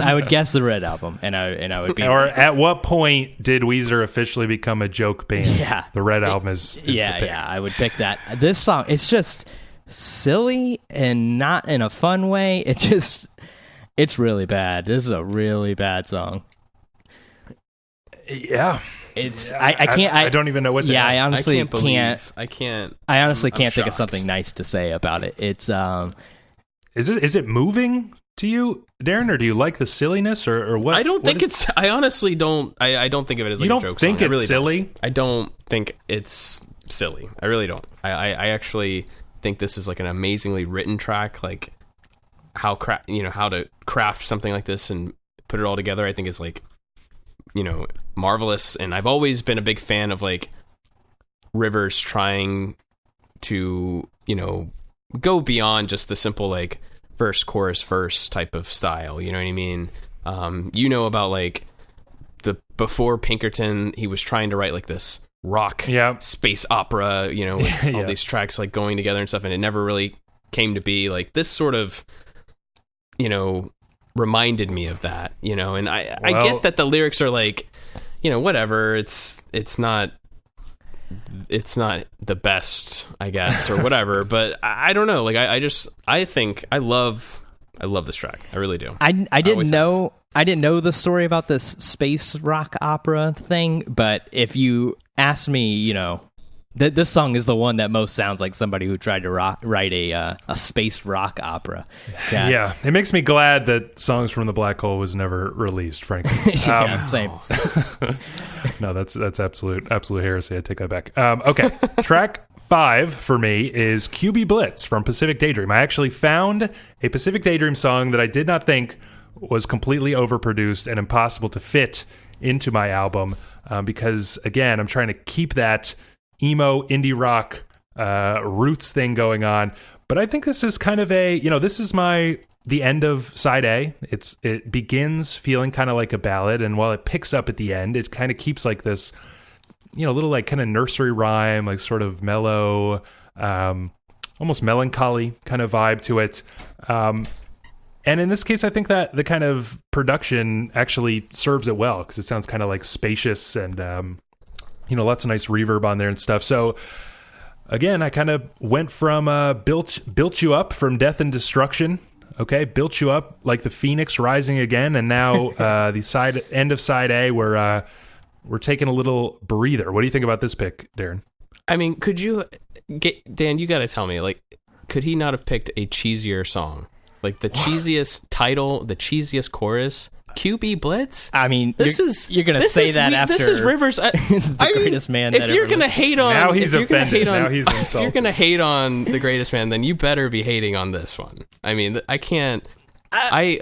the Red Album, and I would be. Or at what point did Weezer officially become a joke band? Yeah, the Red Album is the pick. Yeah, I would pick that. This song, it's just silly and not in a fun way. It's really bad. This is a really bad song. Yeah. It's I can't I don't even know what to yeah, add. I honestly can't I honestly can't think of shocked. something nice to say about it. It's Is it moving to you, Darren, or do you like the silliness or what? I don't think it's I honestly don't I don't think of it as a joke song. You don't think it's really silly? Don't. I don't think it's silly. I really don't. I actually think this is an amazingly written track, how to craft something like this and put it all together. I think is marvelous, and I've always been a big fan of Rivers trying to go beyond just the simple verse chorus verse type of style, you know what I mean? About the before Pinkerton, he was trying to write this rock space opera, with all these tracks going together and stuff, and it never really came to be. This sort of reminded me of that, and I get that the lyrics are whatever, it's not the best, I guess, or whatever, but I don't know, I think I love this track. I really do. I didn't know the story about this space rock opera thing, but if you asked me, this song is the one that most sounds like somebody who tried to write a space rock opera. Yeah, it makes me glad that Songs from the Black Hole was never released, frankly. Same. No, that's absolute heresy. I take that back. Okay, track 5 for me is QB Blitz from Pacific Daydream. I actually found a Pacific Daydream song that I did not think was completely overproduced and impossible to fit into my album because, again, I'm trying to keep that emo indie rock roots thing going on, but I think this is kind of this is the end of side A. It begins feeling kind of like a ballad, and while it picks up at the end, it kind of keeps this little kind of nursery rhyme, sort of mellow, almost melancholy kind of vibe to it. And in this case, I think that the kind of production actually serves it well because it sounds kind of spacious and lots of nice reverb on there and stuff. So again, I kind of went from built you up from death and destruction. Okay, built you up like the phoenix rising again, and now the end of side A, we're taking a little breather. What do you think about this pick, Darren? I mean, Dan, you got to tell me, like, could he not have picked a cheesier song? Like the cheesiest title, the cheesiest chorus, QB Blitz? I mean, you're going to say that after this is Rivers. the greatest man that if you're going to hate on... Now he's offended. Now he's insulted. If you're going to hate on the greatest man, then you better be hating on this one. I mean, I can't... I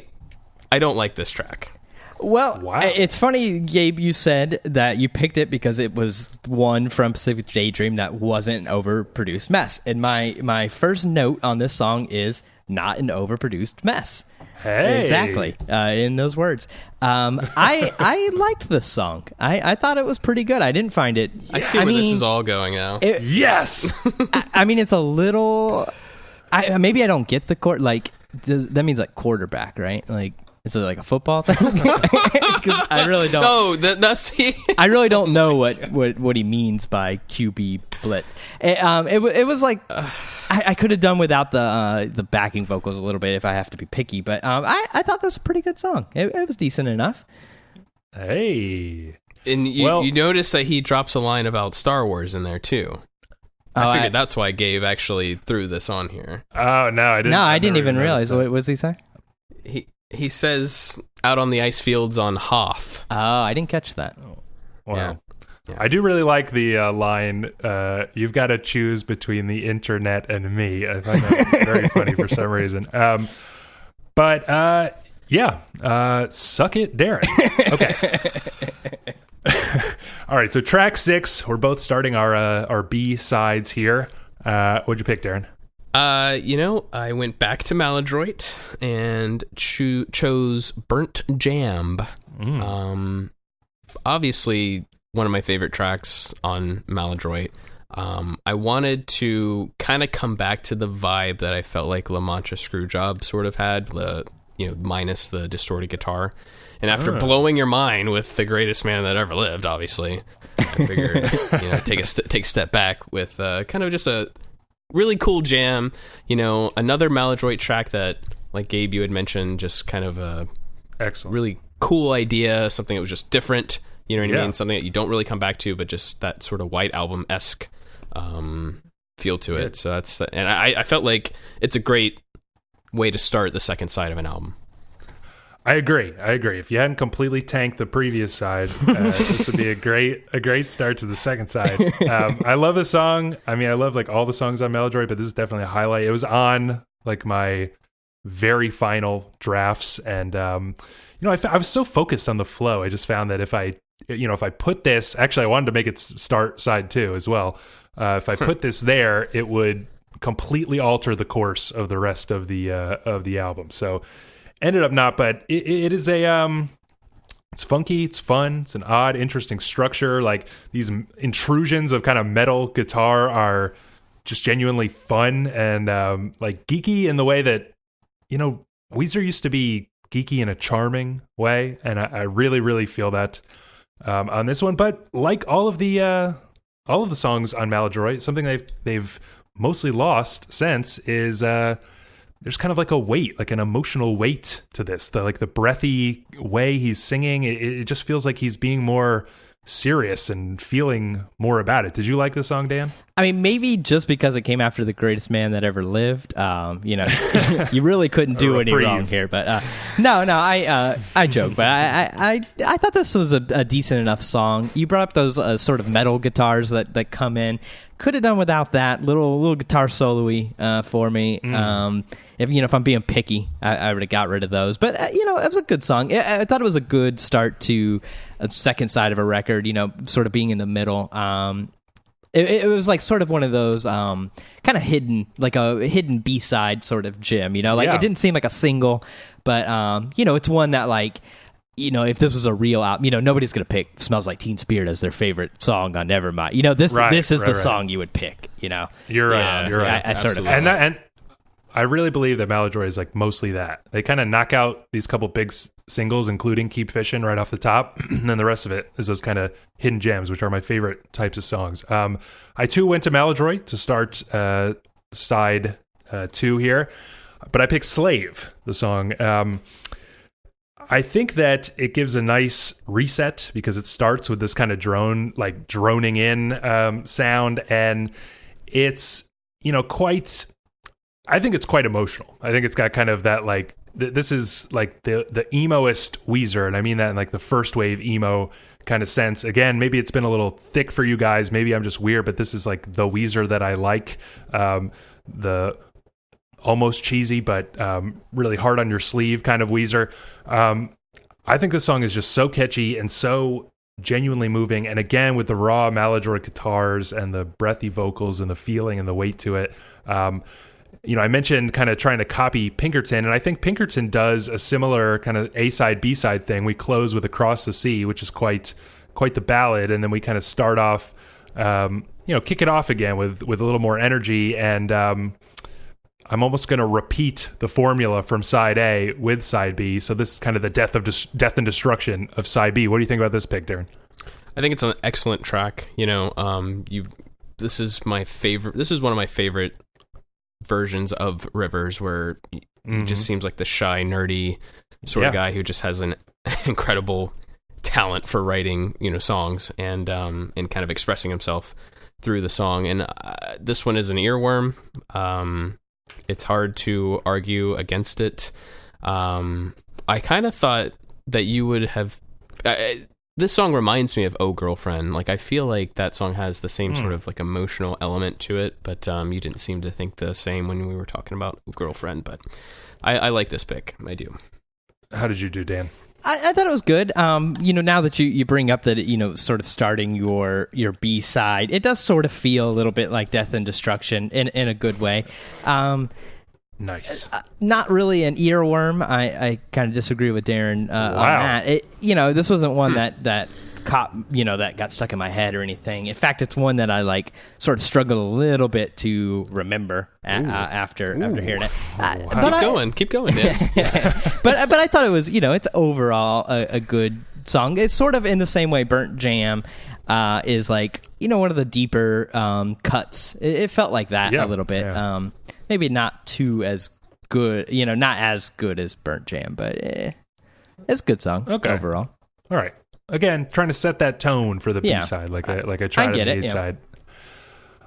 don't like this track. Well, wow. It's funny, Gabe, you said that you picked it because it was one from Pacific Daydream that wasn't an overproduced mess. And my first note on this song is not an overproduced mess. Hey. Exactly. In those words. I liked this song. I thought it was pretty good. I didn't find it... I see where this is all going now. Yes! I mean, it's a little... maybe I don't get the court. Like, that means like quarterback, right? Like... Is it like a football thing? Because I really don't. No, that's. I really don't know what he means by QB blitz. It was like I could have done without the backing vocals a little bit if I have to be picky, but I thought this was a pretty good song. It was decent enough. Hey, and you notice that he drops a line about Star Wars in there too. I figured that's why Gabe actually threw this on here. Oh no, I didn't. No, I didn't even realize. What does he say? He says out on the ice fields on Hoth. Oh, I didn't catch that. Wow. Yeah. I do really like the line, you've got to choose between the internet and me. I find that very funny for some reason. But suck it, Darren. Okay. All right, so track 6, we're both starting our B sides here. What'd you pick, Darren? I went back to Maladroit and chose Burnt Jam. Obviously, one of my favorite tracks on Maladroit. I wanted to kind of come back to the vibe that I felt like La Mancha Screwjob sort of had, minus the distorted guitar. And after blowing your mind with the greatest man that ever lived, obviously, I figured, take a step back with kind of just a really cool jam, another Maladroit track that, like Gabe, you had mentioned, just kind of a excellent, really cool idea, something that was just different, you know what I mean? Something that you don't really come back to, but just that sort of White Album-esque feel to it. So and I felt like it's a great way to start the second side of an album. I agree. If you hadn't completely tanked the previous side, this would be a great start to the second side. I love this song. I mean, I love like all the songs on Maladroit, but this is definitely a highlight. It was on like my very final drafts, and I was so focused on the flow. I just found that if I put this, actually, I wanted to make it start side 2 as well. If I put this there, it would completely alter the course of the rest of the album. So. Ended up not, but it is it's funky, it's fun, it's an odd, interesting structure. Like these intrusions of kind of metal guitar are just genuinely fun and like geeky in the way that, Weezer used to be geeky in a charming way, and I really, really feel that on this one. But like all of the songs on Maladroit, something they've mostly lost since is there's kind of like a weight, like an emotional weight to this. The breathy way he's singing, it just feels like he's being more serious and feeling more about it. Did you like this song, Dan? I mean, maybe just because it came after the greatest man that ever lived. You really couldn't do any wrong here. But no, I joke. But I thought this was a decent enough song. You brought up those sort of metal guitars that come in. Could have done without that little guitar solo-y for me. If I'm being picky, I would have got rid of those. But it was a good song. I thought it was a good start to a second side of a record. Sort of being in the middle. It was like sort of one of those kind of hidden, like a hidden B-side sort of gem. It didn't seem like a single, but it's one that like. If this was a real album, nobody's going to pick Smells Like Teen Spirit as their favorite song on Nevermind. This is the song you would pick, You're right. I sort of... And I really believe that Maladroit is like mostly that. They kind of knock out these couple big singles, including Keep Fishing right off the top. And then the rest of it is those kind of hidden gems, which are my favorite types of songs. I too went to Maladroit to start side 2 here, but I picked Slave, the song. I think that it gives a nice reset because it starts with this kind of droning in sound, and it's, I think it's quite emotional. I think it's got kind of that like, this is like the emoist Weezer, and I mean that in like the first wave emo kind of sense. Again, maybe it's been a little thick for you guys. Maybe I'm just weird, but this is like the Weezer that I like. The almost cheesy, but really hard on your sleeve kind of Weezer. I think this song is just so catchy and so genuinely moving. And again, with the raw Maladroit guitars and the breathy vocals and the feeling and the weight to it. I mentioned kind of trying to copy Pinkerton, and I think Pinkerton does a similar kind of A-side, B-side thing. We close with Across the Sea, which is quite the ballad, and then we kind of start off, kick it off again with a little more energy, and I'm almost going to repeat the formula from side A with side B. So this is kind of the death and destruction of side B. What do you think about this pick, Darren? I think it's an excellent track. This is my favorite. This is one of my favorite versions of Rivers, where he just seems like the shy, nerdy sort of guy who just has an incredible talent for writing, songs and kind of expressing himself through the song. And this one is an earworm. It's hard to argue against it. I kind of thought that you would have... this song reminds me of Oh Girlfriend. Like, I feel like that song has the same sort of like emotional element to it, but you didn't seem to think the same when we were talking about Oh Girlfriend. But I like this pick. I do. How did you do, Dan? I thought it was good. Now that you bring up that, sort of starting your B side, it does sort of feel a little bit like Death and Destruction in a good way. Nice. Not really an earworm. I kind of disagree with Darren on that. This wasn't one that caught, that got stuck in my head or anything. In fact, it's one that I like sort of struggled a little bit to remember after hearing it. Keep going, man. but I thought it was, it's overall a good song. It's sort of in the same way Burnt Jam is like, one of the deeper cuts. It felt like that a little bit. Yeah. Maybe not too as good, not as good as Burnt Jam, but it's a good song overall. All right. Again, trying to set that tone for the B-side, like I tried on the A-side.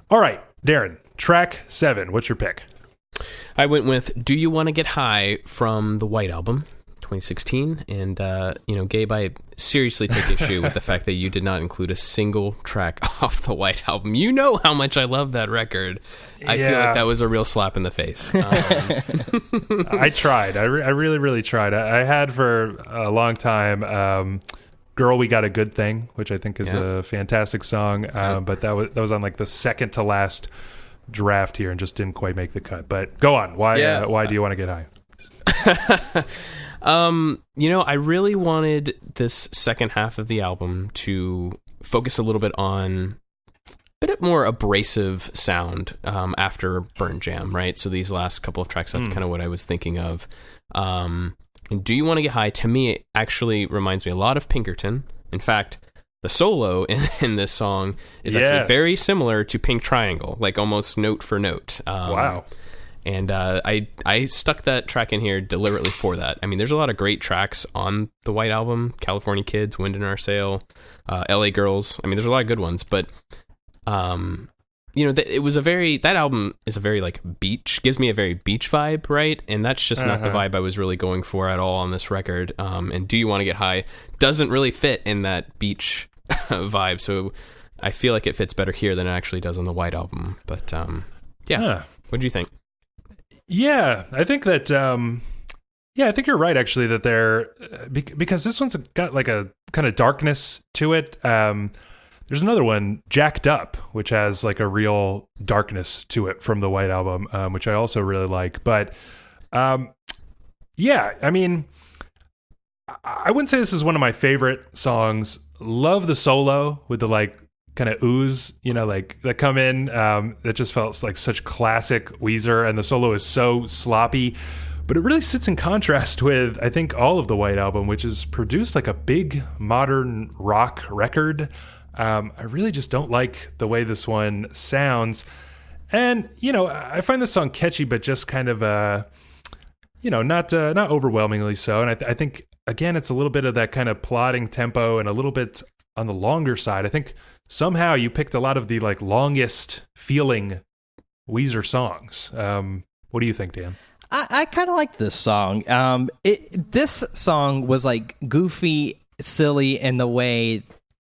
All right, Darren, track 7. What's your pick? I went with Do You Want to Get High from the White Album, 2016. And, Gabe, I seriously take issue with the fact that you did not include a single track off the White Album. You know how much I love that record. I feel like that was a real slap in the face. I tried. I really, really tried. I had for a long time... Girl, We Got a Good Thing, which I think is a fantastic song, but that was on like the second to last draft here and just didn't quite make the cut. But go on. Why do you want to get high? I really wanted this second half of the album to focus a little bit on a bit more abrasive sound after Burnt Jam, right? So these last couple of tracks, that's kind of what I was thinking of. And Do You Want to Get High, to me, it actually reminds me a lot of Pinkerton. In fact, the solo in this song is actually very similar to Pink Triangle, like almost note for note. Wow. And I stuck that track in here deliberately for that. I mean, there's a lot of great tracks on the White Album. California Kids, Wind in Our Sail, LA Girls. I mean, there's a lot of good ones, but... that album is a very like beach, gives me a very beach vibe, right? And that's just not the vibe I was really going for at all on this record. And Do You Want to Get High doesn't really fit in that beach vibe. So I feel like it fits better here than it actually does on the White Album. But what do you think? Yeah, I think that, I think you're right, actually, that they're, because this one's got like a kind of darkness to it. There's another one, Jacked Up, which has like a real darkness to it from the White Album, which I also really like. But I mean, I wouldn't say this is one of my favorite songs. Love the solo with the like kind of ooze, like that come in. That just felt like such classic Weezer, and the solo is so sloppy. But it really sits in contrast with, I think, all of the White Album, which is produced like a big modern rock record. I really just don't like the way this one sounds. And, I find this song catchy, but just kind of, not overwhelmingly so. And I think, again, it's a little bit of that kind of plodding tempo and a little bit on the longer side. I think somehow you picked a lot of the like longest feeling Weezer songs. What do you think, Dan? I kind of like this song. This song was like goofy, silly in the way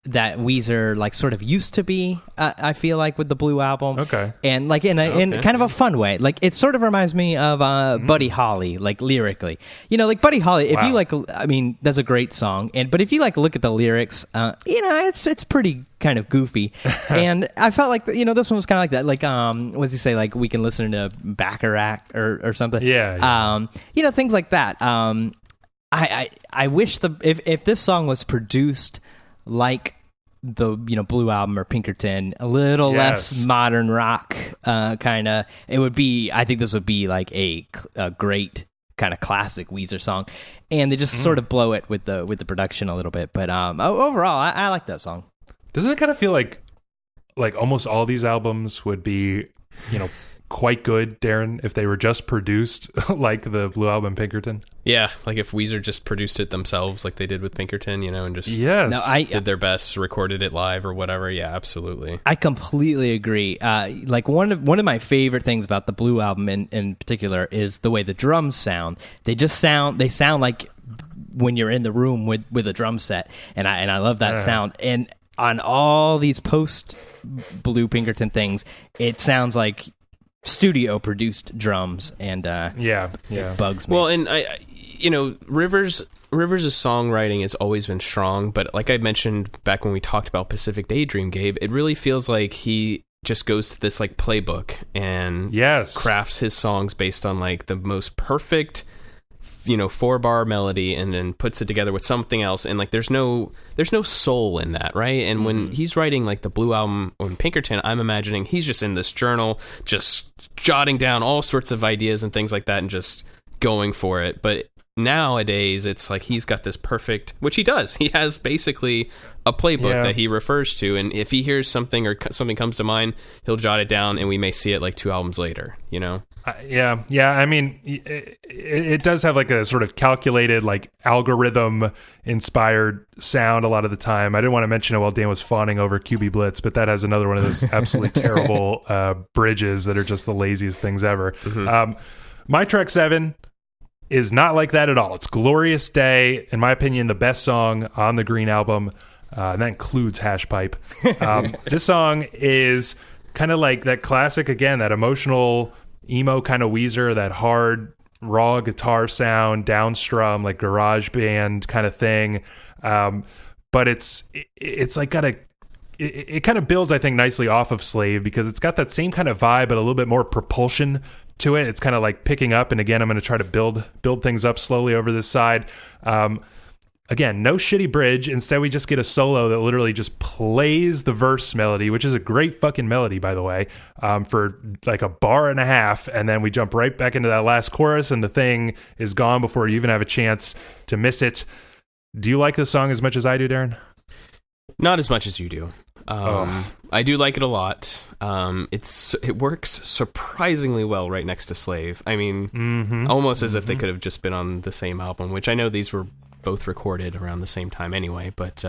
that Weezer like sort of used to be. I feel like with the Blue Album, okay, and like in kind of a fun way. Like it sort of reminds me of Buddy Holly, like lyrically. Like Buddy Holly. If you that's a great song. But if you like look at the lyrics, it's pretty kind of goofy. And I felt like this one was kind of like that. Like what does he say? Like we can listen to Bacharach or something. Yeah. Things like that. I wish if this song was produced like the Blue Album or Pinkerton, a little less modern rock kind of, it would be, I think this would be like a great kind of classic Weezer song, and they just sort of blow it with the production a little bit, but overall I like that song. Doesn't it kind of feel like almost all these albums would be quite good, Darren, if they were just produced like the Blue Album Pinkerton? Yeah, like if Weezer just produced it themselves like they did with Pinkerton, and just did their best, recorded it live or whatever. Yeah, absolutely. I completely agree. Like one of my favorite things about the Blue Album in particular is the way the drums sound. They sound like when you're in the room with a drum set, and I love that sound. And on all these post Blue Pinkerton things, it sounds like studio produced drums, and it bugs me. Well, and Rivers' songwriting has always been strong, but like I mentioned back when we talked about Pacific Daydream, Gabe, it really feels like he just goes to this like playbook and crafts his songs based on like the most perfect 4-bar melody, and then puts it together with something else, and like there's no soul in that, right? And when he's writing like the Blue Album or Pinkerton, I'm imagining he's just in this journal just jotting down all sorts of ideas and things like that and just going for it. But nowadays it's like he's got this perfect, which he does, he has basically a playbook that he refers to, and if he hears something or something comes to mind, he'll jot it down, and we may see it like 2 albums later. I mean, it does have like a sort of calculated, like algorithm inspired sound a lot of the time. I didn't want to mention it while Dan was fawning over QB Blitz, but that has another one of those absolutely terrible bridges that are just the laziest things ever. My track 7 is not like that at all. It's Glorious Day, in my opinion, the best song on the Green Album, and that includes Hash Pipe. This song is kind of like that classic, again, that emotional emo kind of Weezer, that hard raw guitar sound, downstrum, like garage band kind of thing. But it's like it kind of builds, I think, nicely off of Slave, because it's got that same kind of vibe, but a little bit more propulsion to it. It's kind of like picking up, and again, I'm going to try to build things up slowly over this side. Again, no shitty bridge. Instead, we just get a solo that literally just plays the verse melody, which is a great fucking melody, by the way, for like a bar and a half. And then we jump right back into that last chorus, and the thing is gone before you even have a chance to miss it. Do you like this song as much as I do, Darren? Not as much as you do. I do like it a lot. It works surprisingly well right next to Slave. I mean, almost as if they could have just been on the same album, which I know these were both recorded around the same time anyway, but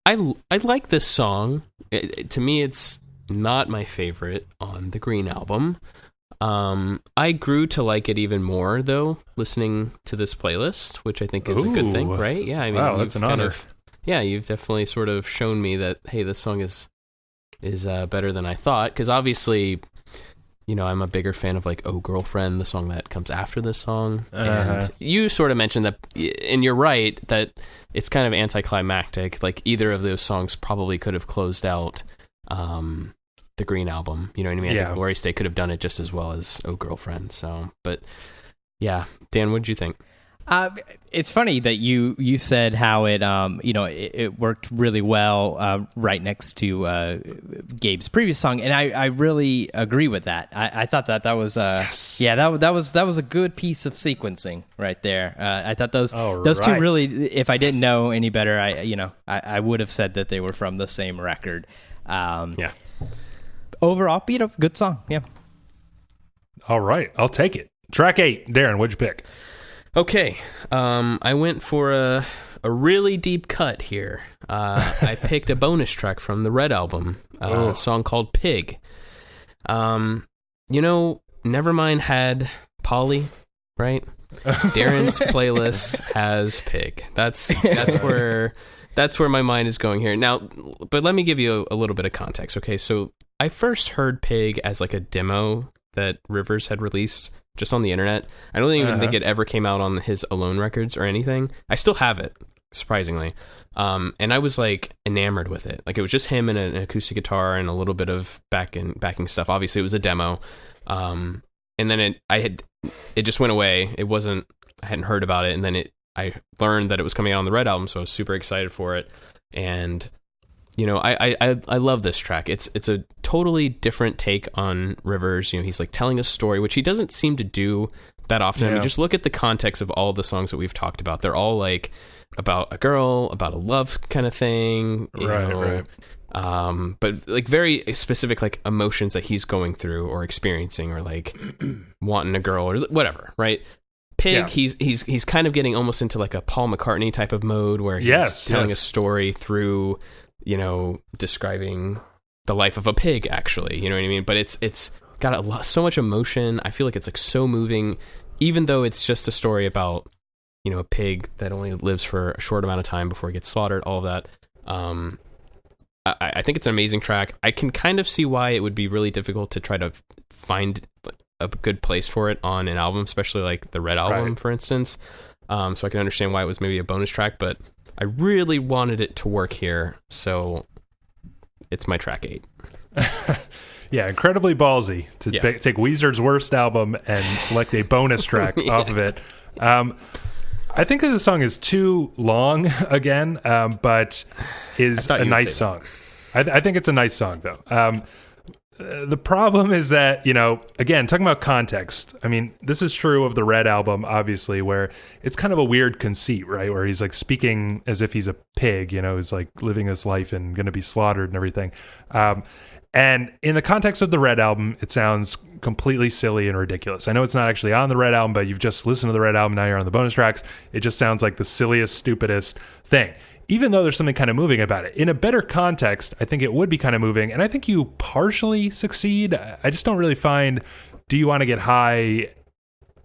I like this song. To me, it's not my favorite on the Green Album. I grew to like it even more, though, listening to this playlist, which I think is a good thing, right? Yeah, I mean, wow, that's an honor. You've definitely sort of shown me that, hey, this song is better than I thought, because obviously, I'm a bigger fan of like "Oh Girlfriend," the song that comes after this song. And you sort of mentioned that, and you're right, that it's kind of anticlimactic. Like either of those songs probably could have closed out the Green Album. You know what I mean? I think Glorious Day could have done it just as well as "Oh Girlfriend." So, but yeah, Dan, what did you think? It's funny that you said how it it worked really well right next to Gabe's previous song, and I really agree with that. I thought that was Yes. that was a good piece of sequencing right there. I thought those two right. really, if I didn't know any better, I would have said that they were from the same record. Yeah. Overall, good song. Yeah. All right, I'll take it. Track 8, Darren, what'd you pick? Okay, I went for a really deep cut here. I picked a bonus track from the Red album, a song called Pig. Nevermind had Polly, right? Darren's playlist has Pig. That's where my mind is going here. Now, but let me give you a little bit of context. Okay, so I first heard Pig as like a demo that Rivers had released just on the internet. I don't even think it ever came out on his Alone records or anything. I still have it, surprisingly. And I was like enamored with it. Like it was just him and an acoustic guitar and a little bit of backing stuff. Obviously it was a demo. And then it just went away. I hadn't heard about it. And then I learned that it was coming out on the Red album. So I was super excited for it. And I love this track. It's a totally different take on Rivers. He's like telling a story, which he doesn't seem to do that often. Yeah. I mean, just look at the context of all the songs that we've talked about. They're all like about a girl, about a love kind of thing. Right. But like very specific like emotions that he's going through or experiencing or like wanting a girl or whatever, right? Pig, yeah. He's kind of getting almost into like a Paul McCartney type of mode where he's telling a story through describing the life of a pig, actually, you know what I mean? But it's got so much emotion. I feel like it's like so moving, even though it's just a story about, a pig that only lives for a short amount of time before it gets slaughtered, all of that. I think it's an amazing track. I can kind of see why it would be really difficult to try to find a good place for it on an album, especially like the Red album, for instance. So I can understand why it was maybe a bonus track, but I really wanted it to work here, so it's my track 8. Yeah, incredibly ballsy to take Weezer's worst album and select a bonus track off of it. I think that the song is too long again, but is a nice song. I think it's a nice song, though. The problem is that, again, talking about context, I mean, this is true of the Red album, obviously, where it's kind of a weird conceit, right? Where he's like speaking as if he's a pig, who's like living his life and going to be slaughtered and everything. And in the context of the Red album, it sounds completely silly and ridiculous. I know it's not actually on the Red album, but you've just listened to the Red album, now you're on the bonus tracks. It just sounds like the silliest, stupidest thing. Even though there's something kind of moving about it. In a better context, I think it would be kind of moving, and I think you partially succeed. I just don't really find Do You Want to Get High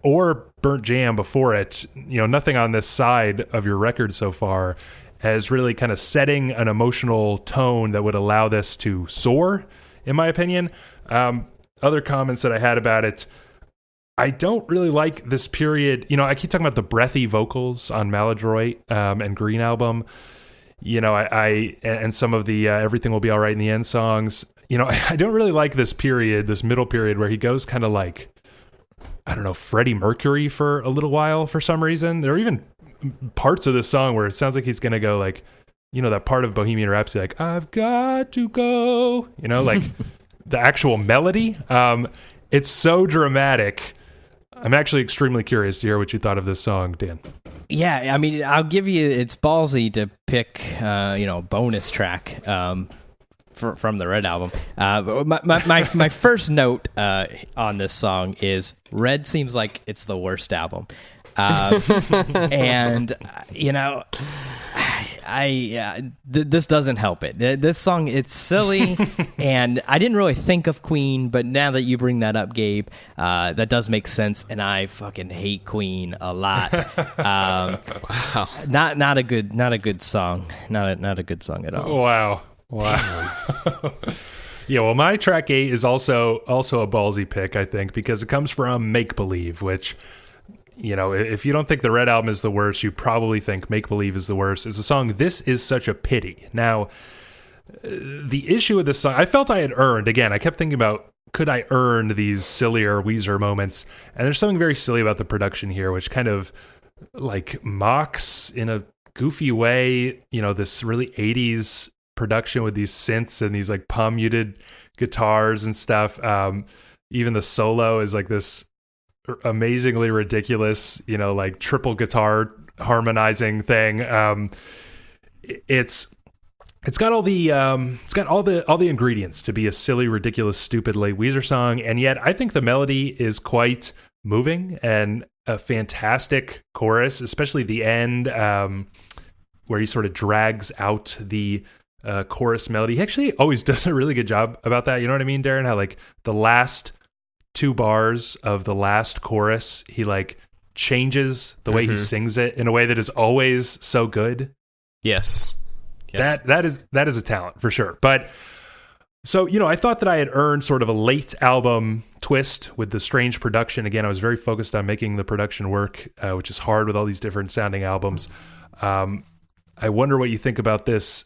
or Burnt Jam before it, nothing on this side of your record so far as really kind of setting an emotional tone that would allow this to soar, in my opinion. Other comments that I had about it, I don't really like this period. I keep talking about the breathy vocals on Maladroit and Green album. I and some of the Everything Will Be All Right in the End songs. I don't really like this period, this middle period where he goes kind of like, I don't know, Freddie Mercury for a little while for some reason. There are even parts of this song where it sounds like he's going to go like, that part of Bohemian Rhapsody, like, I've got to go, like the actual melody. It's so dramatic. I'm actually extremely curious to hear what you thought of this song, Dan. Yeah, I mean, I'll give you, it's ballsy to pick, bonus track from the Red album. My first note on this song is Red seems like it's the worst album. And, this doesn't help it. This song, it's silly, and I didn't really think of Queen, but now that you bring that up, Gabe, that does make sense, and I fucking hate Queen a lot. Wow. Not a good song. Not a good song at all. Wow. Yeah, well, my track 8 is also a ballsy pick, I think, because it comes from Make Believe, which, if you don't think the Red album is the worst, you probably think Make Believe is the worst. It's a song, This Is Such a Pity. Now, the issue with this song, I felt I had earned, again, I kept thinking about, could I earn these sillier Weezer moments? And there's something very silly about the production here, which kind of like mocks in a goofy way, this really 80s production with these synths and these like palm muted guitars and stuff. Even the solo is like this amazingly ridiculous, like triple guitar harmonizing thing. It's got all the ingredients to be a silly, ridiculous, stupid late Weezer song, and yet I think the melody is quite moving and a fantastic chorus, especially the end, where he sort of drags out the chorus melody. He actually always does a really good job about that. You know what I mean, Darren? How like the last 2 bars of the last chorus, he like changes the way he sings it in a way that is always so good. Yes. That is a talent for sure. But so, I thought that I had earned sort of a late album twist with the strange production. Again, I was very focused on making the production work, which is hard with all these different sounding albums. I wonder what you think about this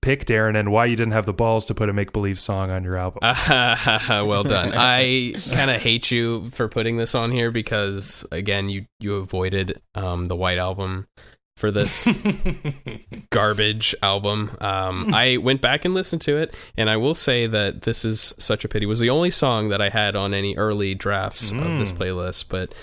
pick, Darren, and why you didn't have the balls to put a make-believe song on your album. Well done. I kind of hate you for putting this on here because, again, you avoided the White Album for this garbage album. I went back and listened to it, and I will say that this is such a pity. It was the only song that I had on any early drafts of this playlist, but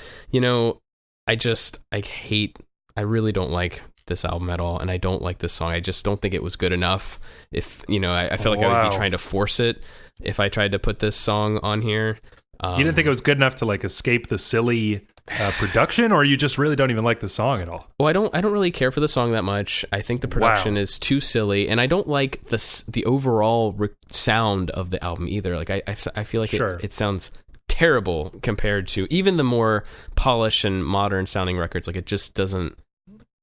I really don't like this album at all, and I don't like this song. I just don't think it was good enough. If I feel like I would be trying to force it if I tried to put this song on here. You didn't think it was good enough to like escape the silly production, or you just really don't even like the song at all? Well, I don't really care for the song that much. I think the production is too silly, and I don't like the overall sound of the album either. Like I feel like it sounds terrible compared to even the more polished and modern sounding records. Like it just doesn't.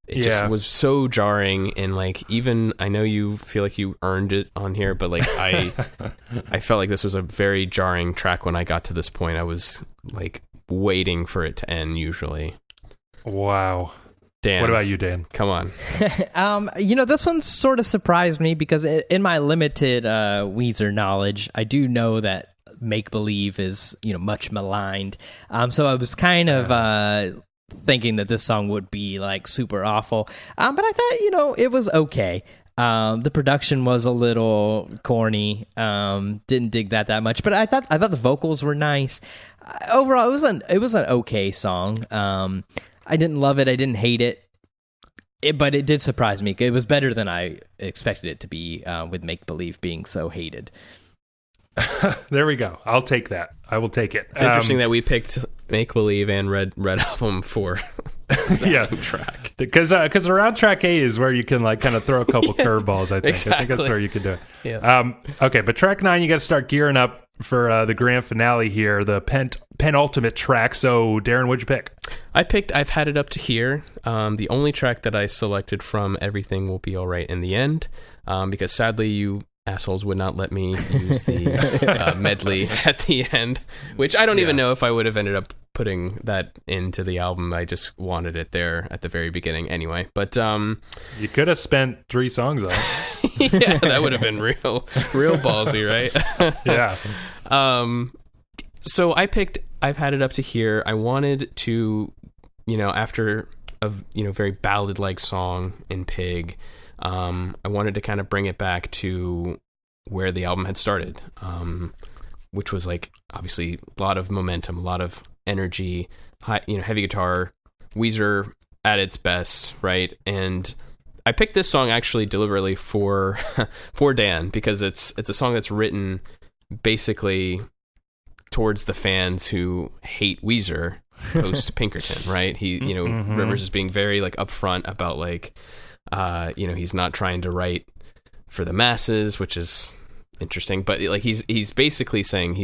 It just was so jarring, and like even I know you feel like you earned it on here, but like I felt like this was a very jarring track when I got to this point. I was like waiting for it to end usually. Wow. Dan, what about you, Dan? Come on. This one sort of surprised me because in my limited Weezer knowledge, I do know that Make Believe is much maligned. So I was kind of thinking that this song would be like super awful, but I thought it was okay. The production was a little corny. Didn't dig that much, but I thought the vocals were nice. Overall, it was an okay song. I didn't love it. I didn't hate it. But it did surprise me. It was better than I expected it to be, with Make Believe being so hated. There we go. I'll take that. I will take it. It's interesting that we picked Make Believe and Red Album for the same track. Because around track 8 is where you can like kind of throw a couple curveballs, I think. Exactly. I think that's where you can do it. Yeah. Okay, but track 9, you got to start gearing up for the grand finale here, the penultimate track. So, Darren, what'd you pick? I've Had It Up to Here, the only track that I selected from Everything Will Be Alright in the End, because sadly you assholes would not let me use the medley at the end, which I don't even know if I would have ended up putting that into the album. I just wanted it there at the very beginning anyway. But you could have spent 3 songs on it. Yeah, that would have been real ballsy, right? Yeah. So I picked I've Had It Up to Here. I wanted to, after a very ballad-like song in Pig, I wanted to kind of bring it back to where the album had started, which was like obviously a lot of momentum, a lot of energy, high, heavy guitar, Weezer at its best, right? And I picked this song actually deliberately for Dan because it's a song that's written basically towards the fans who hate Weezer post-Pinkerton, right? He, Rivers is being very like upfront about like, he's not trying to write for the masses, which is interesting, but like he's basically saying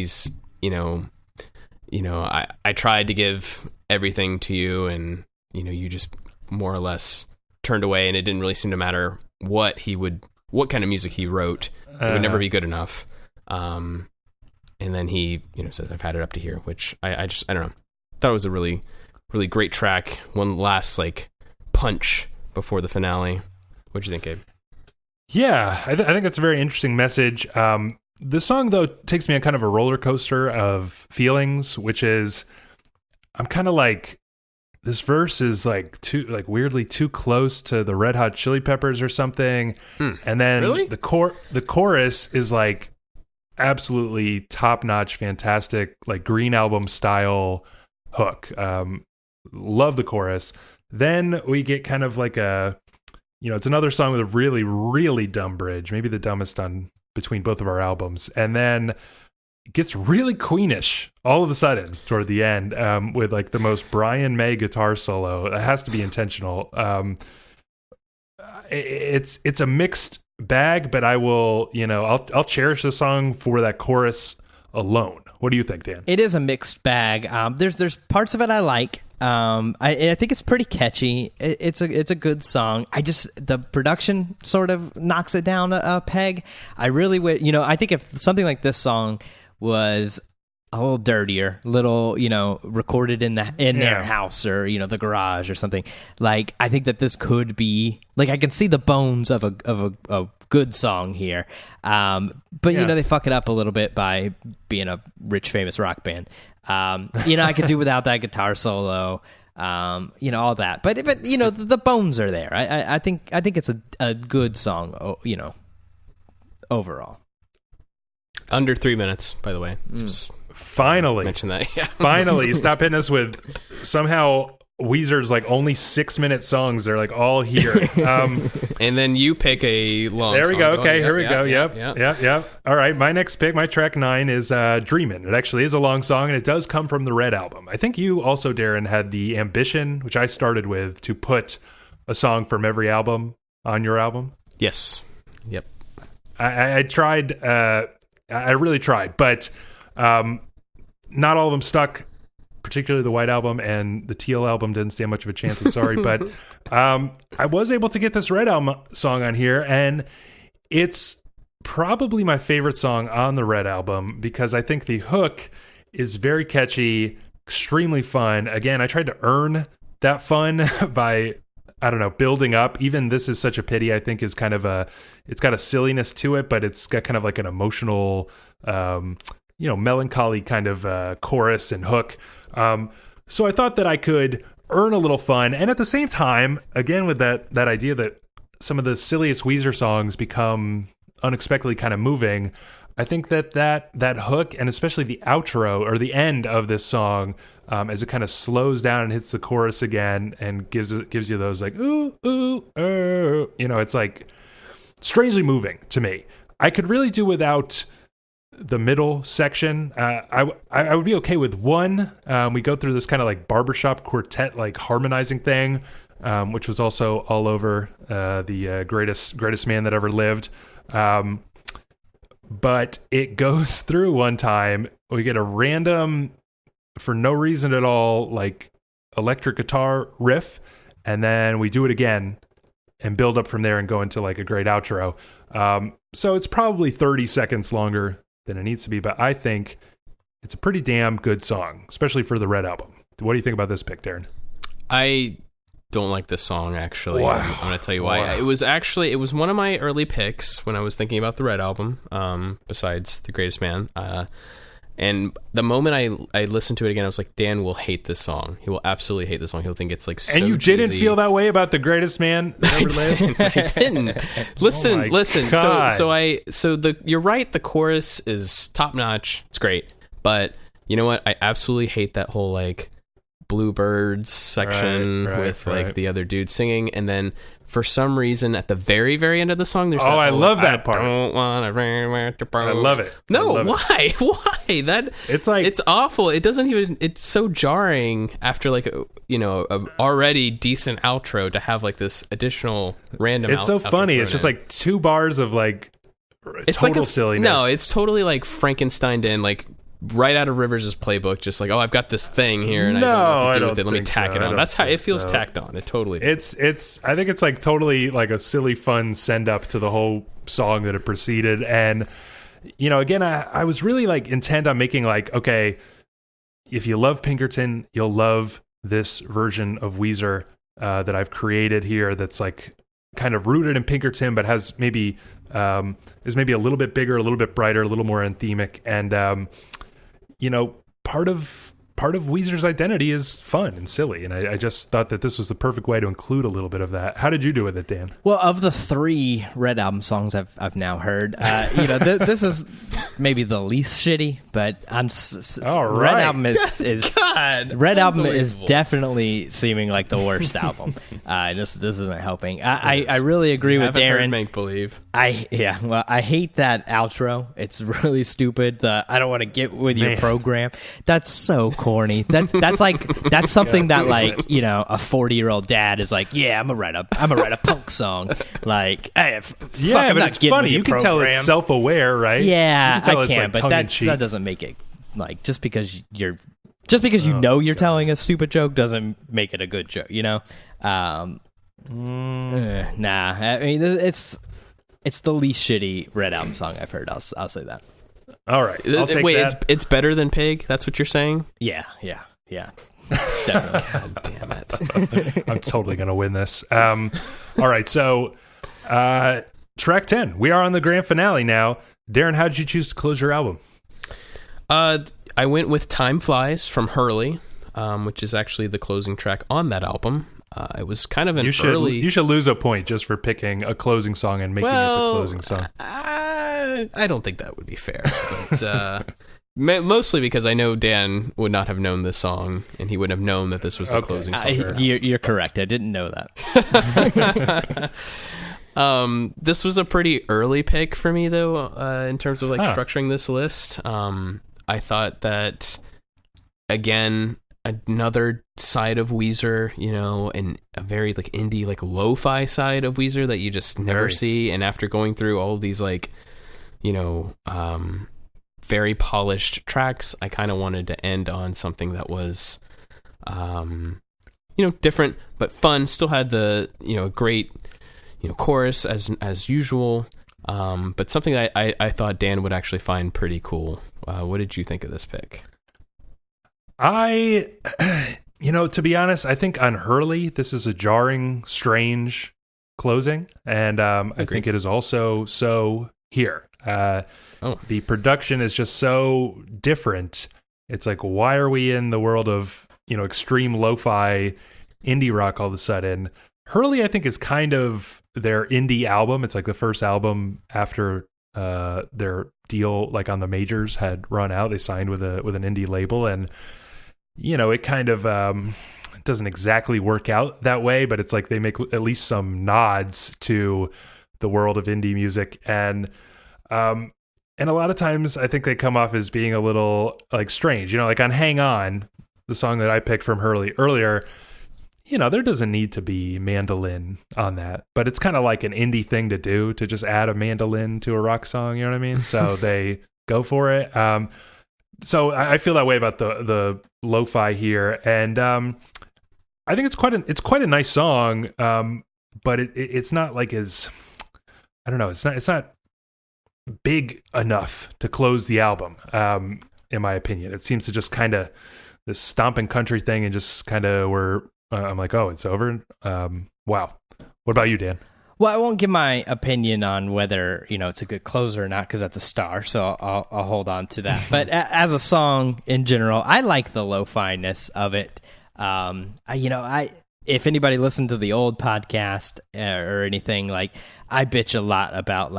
I tried to give everything to you, and you just more or less turned away, and it didn't really seem to matter what kind of music he wrote. It would never be good enough. And then he says I've had it up to here, which I don't know, thought it was a really really great track, one last like punch before the finale. What'd you think, Gabe? Yeah, I think that's a very interesting message. This song, though, takes me on kind of a roller coaster of feelings, which is I'm kind of like this verse is like weirdly too close to the Red Hot Chili Peppers or something. And then Really? the chorus is like absolutely top-notch, fantastic, like Green Album style hook. Love the chorus. Then we get kind of like it's another song with a really, really dumb bridge, maybe the dumbest on between both of our albums. And then it gets really Queenish all of a sudden toward the end, with like the most Brian May guitar solo. It has to be intentional. It's a mixed bag, but I will, I'll cherish the song for that chorus alone. What do you think, Dan? It is a mixed bag. There's parts of it I like. I think it's pretty catchy. It's a good song. The production sort of knocks it down a peg. I really would, I think if something like this song was a little dirtier, recorded in their house or the garage or something, like I think that this could be like I can see the bones of a good song here. But they fuck it up a little bit by being a rich famous rock band. I could do without that guitar solo, all that. But the bones are there. I think it's a good song, overall. Under 3 minutes, by the way. Just finally mention that. Yeah. Finally, stop hitting us with somehow Weezer's like only 6-minute songs. They're like all here. And then you pick a long There we song. go. Okay, here we go. Yeah. Yep. All right, my next pick, my track 9 is Dreamin'. It actually is a long song, and it does come from the Red Album. I think you also, Darren, had the ambition, which I started with, to put a song from every album on your album. Yes. Yep. I tried. I really tried, but not all of them stuck. Particularly the White Album and the Teal Album didn't stand much of a chance. I'm sorry, but I was able to get this Red Album song on here, and it's probably my favorite song on the Red Album because I think the hook is very catchy, extremely fun. Again, I tried to earn that fun by, I don't know, building up. Even This Is Such a Pity, I think, is kind of it's got a silliness to it, but it's got kind of like an emotional, melancholy kind of chorus and hook. So I thought that I could earn a little fun, and at the same time, again, with that idea that some of the silliest Weezer songs become unexpectedly kind of moving, I think that hook, and especially the outro or the end of this song, as it kind of slows down and hits the chorus again and gives you those like ooh ooh it's like strangely moving to me. I could really do without the middle section. I would be okay with one. We go through this kind of like barbershop quartet like harmonizing thing, which was also all over the greatest man that ever lived. But it goes through one time. We get a random, for no reason at all, like electric guitar riff, and then we do it again and build up from there and go into like a great outro. So it's probably 30 seconds longer than it needs to be, but I think it's a pretty damn good song, especially for the Red Album. What do you think about this pick, Darren? I don't like this song, actually. Wow. I'm going to tell you why. Wow. It was one of my early picks when I was thinking about the Red Album, besides The Greatest Man. And the moment I listened to it again, I was like, Dan will hate this song. He will absolutely hate this song. He'll think it's like so And you cheesy. didn't feel that way about The Greatest Man that ever lived? I didn't. Listen. God. You're right. The chorus is top notch. It's great. But you know what? I absolutely hate that whole like Bluebirds section with like the other dude singing, and then for some reason at the very, very end of the song, there's I love that part. Don't wanna I love it. No, why? Why? It's like it's awful. It doesn't even. It's so jarring after like a already decent outro to have like this additional random. It's so funny. It's just like 2 bars of like it's total like silliness. No, it's totally like Frankensteined in, like right out of Rivers' playbook. Just like, I've got this thing here, and I don't know what to do with it. Let me tack it on. That's how it feels tacked on. It totally. It's. I think it's like totally like a silly, fun send up to the whole song that it preceded, and again, I was really like intent on making like, okay, if you love Pinkerton, you'll love this version of Weezer that I've created here. That's like kind of rooted in Pinkerton, but has maybe is maybe a little bit bigger, a little bit brighter, a little more anthemic, and part of part of Weezer's identity is fun and silly, and I just thought that this was the perfect way to include a little bit of that. How did you do with it, Dan? Well, of the 3 Red Album songs I've now heard, this is maybe the least shitty, but All right. Red Album is God, Red Album is definitely seeming like the worst album. This isn't helping. I really agree with Darren. Make believe. I hate that outro. It's really stupid. I don't want to get with your program. That's so corny. That's something that like a 40-year-old dad is like, yeah, I'm gonna write a punk song. Like, hey, but it's funny. You can tell it's self-aware, right? Yeah, I can, but that doesn't make it like just because you know you're telling a stupid joke doesn't make it a good joke. Nah. I mean, it's the least shitty Red Album song I've heard. I'll say that. All right. Wait, it's better than Pig? That's what you're saying? Yeah. Definitely. God damn it. I'm totally going to win this. All right. So, track 10. We are on the grand finale now. Darren, how did you choose to close your album? I went with Time Flies from Hurley, which is actually the closing track on that album. It was kind of You should lose a point just for picking a closing song and making it the closing song. I don't think that would be fair. But, mostly because I know Dan would not have known this song, and he wouldn't have known that this was the closing song. You're correct. I didn't know that. This was a pretty early pick for me, though, in terms of structuring this list. I thought that, again, another side of Weezer, and a very indie, lo-fi side of Weezer that you just never see. And after going through all of these very polished tracks, I kind of wanted to end on something that was, different but fun. Still had the great chorus as usual, but something I thought Dan would actually find pretty cool. What did you think of this pick? To be honest, I think on Hurley, this is a jarring, strange closing, and I think it is also so here. The production is just so different. It's like, why are we in the world of extreme lo-fi indie rock all of a sudden? Hurley, I think, is kind of their indie album. It's like the first album after their deal on the majors had run out. They signed with an indie label, and it kind of doesn't exactly work out that way, but it's like they make at least some nods to the world of indie music, and a lot of times I think they come off as being a little strange. On Hang On, the song that I picked from Hurley earlier, there doesn't need to be mandolin on that, but it's kind of like an indie thing to do, to just add a mandolin to a rock song. You know what I mean? So they go for it. So I feel that way about the lo-fi here, and I think it's quite a nice song, but it's not as, I don't know, it's not big enough to close the album, in my opinion. It seems to just kind of this stomping country thing, and just kind of where I'm like, oh, it's over. Wow. What about you, Dan? Well, I won't give my opinion on whether it's a good closer or not, because that's a star, so I'll hold on to that. But as a song in general, I like the lo-fi-ness of it. If anybody listened to the old podcast or anything, I bitch a lot about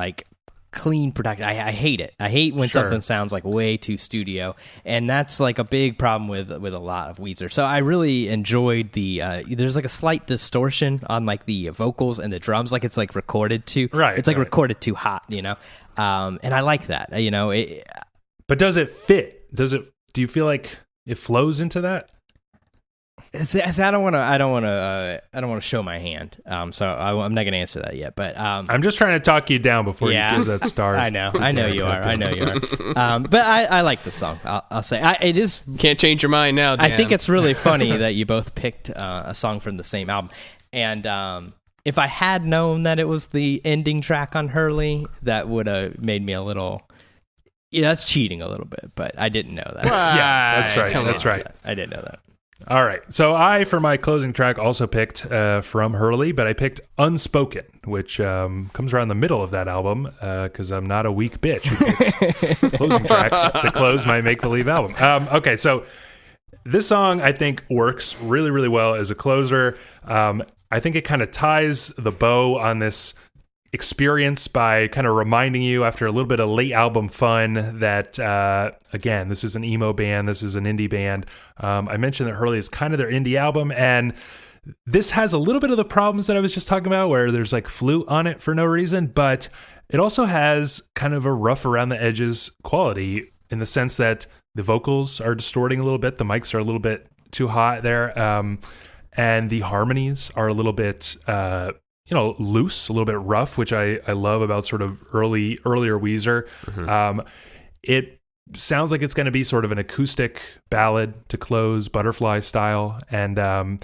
clean production. I hate it. I hate when something sounds way too studio, and that's a big problem with a lot of Weezer. So I really enjoyed there's a slight distortion on the vocals and the drums, it's recorded too recorded too hot, and I like that. But does it fit? Do you feel like it flows into that? I don't want to show my hand. So I'm not going to answer that yet. But I'm just trying to talk you down before you give that star. I know you are. But I like the song. I'll say it is. Can't change your mind now, Dan. I think it's really funny that you both picked a song from the same album. And if I had known that it was the ending track on Hurley, that would have made me a little. Yeah, that's cheating a little bit. But I didn't know that. Yeah, that's right. That's right. I didn't know that. All right. So I, for my closing track, also picked from Hurley, but I picked Unspoken, which comes around the middle of that album, because I'm not a weak bitch who picks closing tracks to close my make-believe album. Okay, so This song, I think, works really, really well as a closer. I think it kind of ties the bow on this experience by kind of reminding you after a little bit of late album fun that, again, this is an emo band. This is an indie band. I mentioned that Hurley is kind of their indie album, and this has a little bit of the problems that I was just talking about where there's like flute on it for no reason, but it also has kind of a rough around the edges quality in the sense that the vocals are distorting a little bit. The mics are a little bit too hot there. And the harmonies are a little bit, loose, a little bit rough, which I love about sort of earlier Weezer. Mm-hmm. It sounds like it's going to be sort of an acoustic ballad to close, Butterfly style. And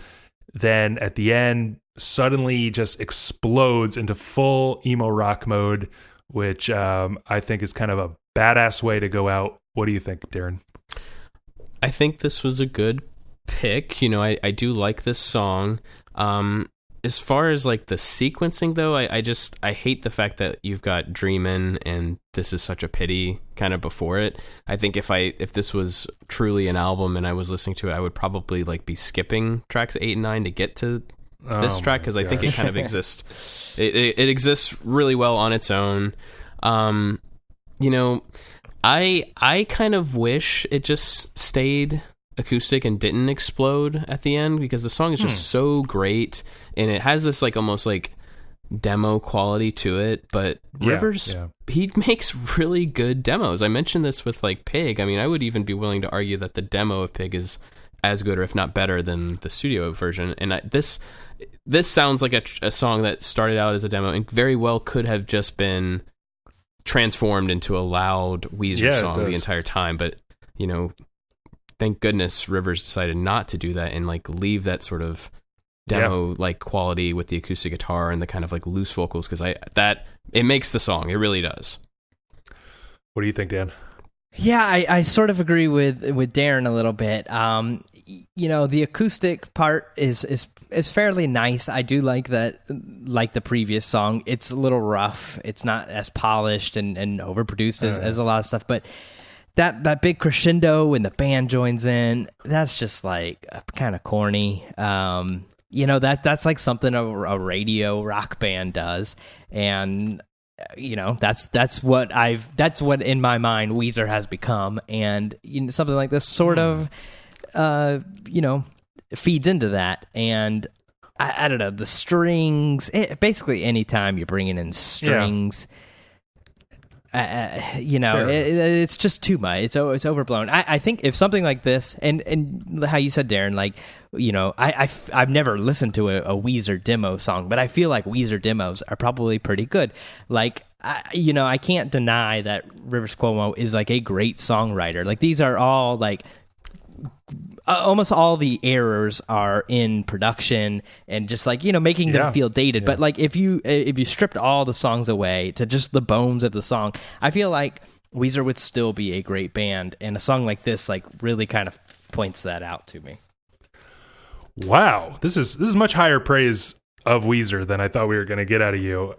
then at the end, suddenly just explodes into full emo rock mode, which I think is kind of a badass way to go out. What do you think, Darren? I think this was a good pick. I do like this song. As far as like the sequencing though, I hate the fact that you've got Dreamin' and This Is Such a Pity kind of before it. I think if this was truly an album and I was listening to it, I would probably like be skipping tracks 8 and 9 to get to this track, because I think it kind of exists. It exists really well on its own. I kind of wish it just stayed acoustic and didn't explode at the end, because the song is just so great and it has this like almost like demo quality to it. But Rivers, he makes really good demos. I mentioned this with like Pig. I mean, I would even be willing to argue that the demo of Pig is as good or if not better than the studio version. And this sounds like a song that started out as a demo and very well could have just been transformed into a loud Weezer song the entire time. But thank goodness Rivers decided not to do that and like leave that sort of demo like quality with the acoustic guitar and the kind of like loose vocals, because it makes the song. It really does. What do you think, Dan? Yeah, I sort of agree with Darren a little bit. The acoustic part is fairly nice. I do like that, like the previous song. It's a little rough. It's not as polished and overproduced as a lot of stuff. But that big crescendo when the band joins in, that's just like kind of corny. That's like something a radio rock band does, and that's what in my mind Weezer has become, and something like this sort of feeds into that. And I don't know, the strings, basically anytime you're bringing in strings, it's just too much. It's overblown. I think if something like this, and how you said, Darren, like, I've never listened to a Weezer demo song, but I feel like Weezer demos are probably pretty good. Like, I can't deny that Rivers Cuomo is like a great songwriter. Like, these are all like, almost all the errors are in production and just like making them feel dated. But like if you stripped all the songs away to just the bones of the song, I feel like Weezer would still be a great band, and a song like this like really kind of points that out to me. Wow, this is much higher praise of Weezer than I thought we were going to get out of you.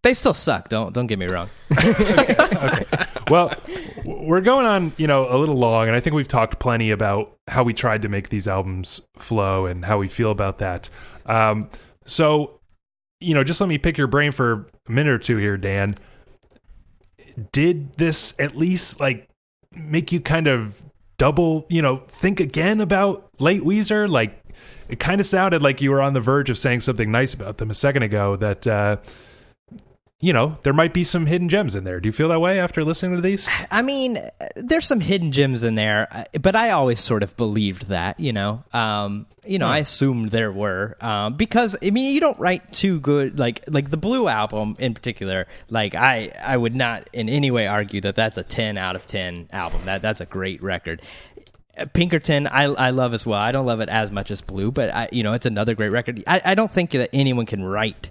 They still suck. Don't get me wrong. Okay. Well, we're going on, a little long, and I think we've talked plenty about how we tried to make these albums flow and how we feel about that. So, just let me pick your brain for a minute or two here, Dan. Did this at least like make you kind of double, think again about late Weezer? Like, it kind of sounded like you were on the verge of saying something nice about them a second ago, that there might be some hidden gems in there. Do you feel that way after listening to these? I mean, there's some hidden gems in there, but I always sort of believed that, I assumed there were, because I mean, you don't write too good, like the Blue album in particular. Like I would not in any way argue that that's a 10 out of 10 album. That's a great record. Pinkerton, I love as well. I don't love it as much as Blue, but it's another great record. I don't think that anyone can write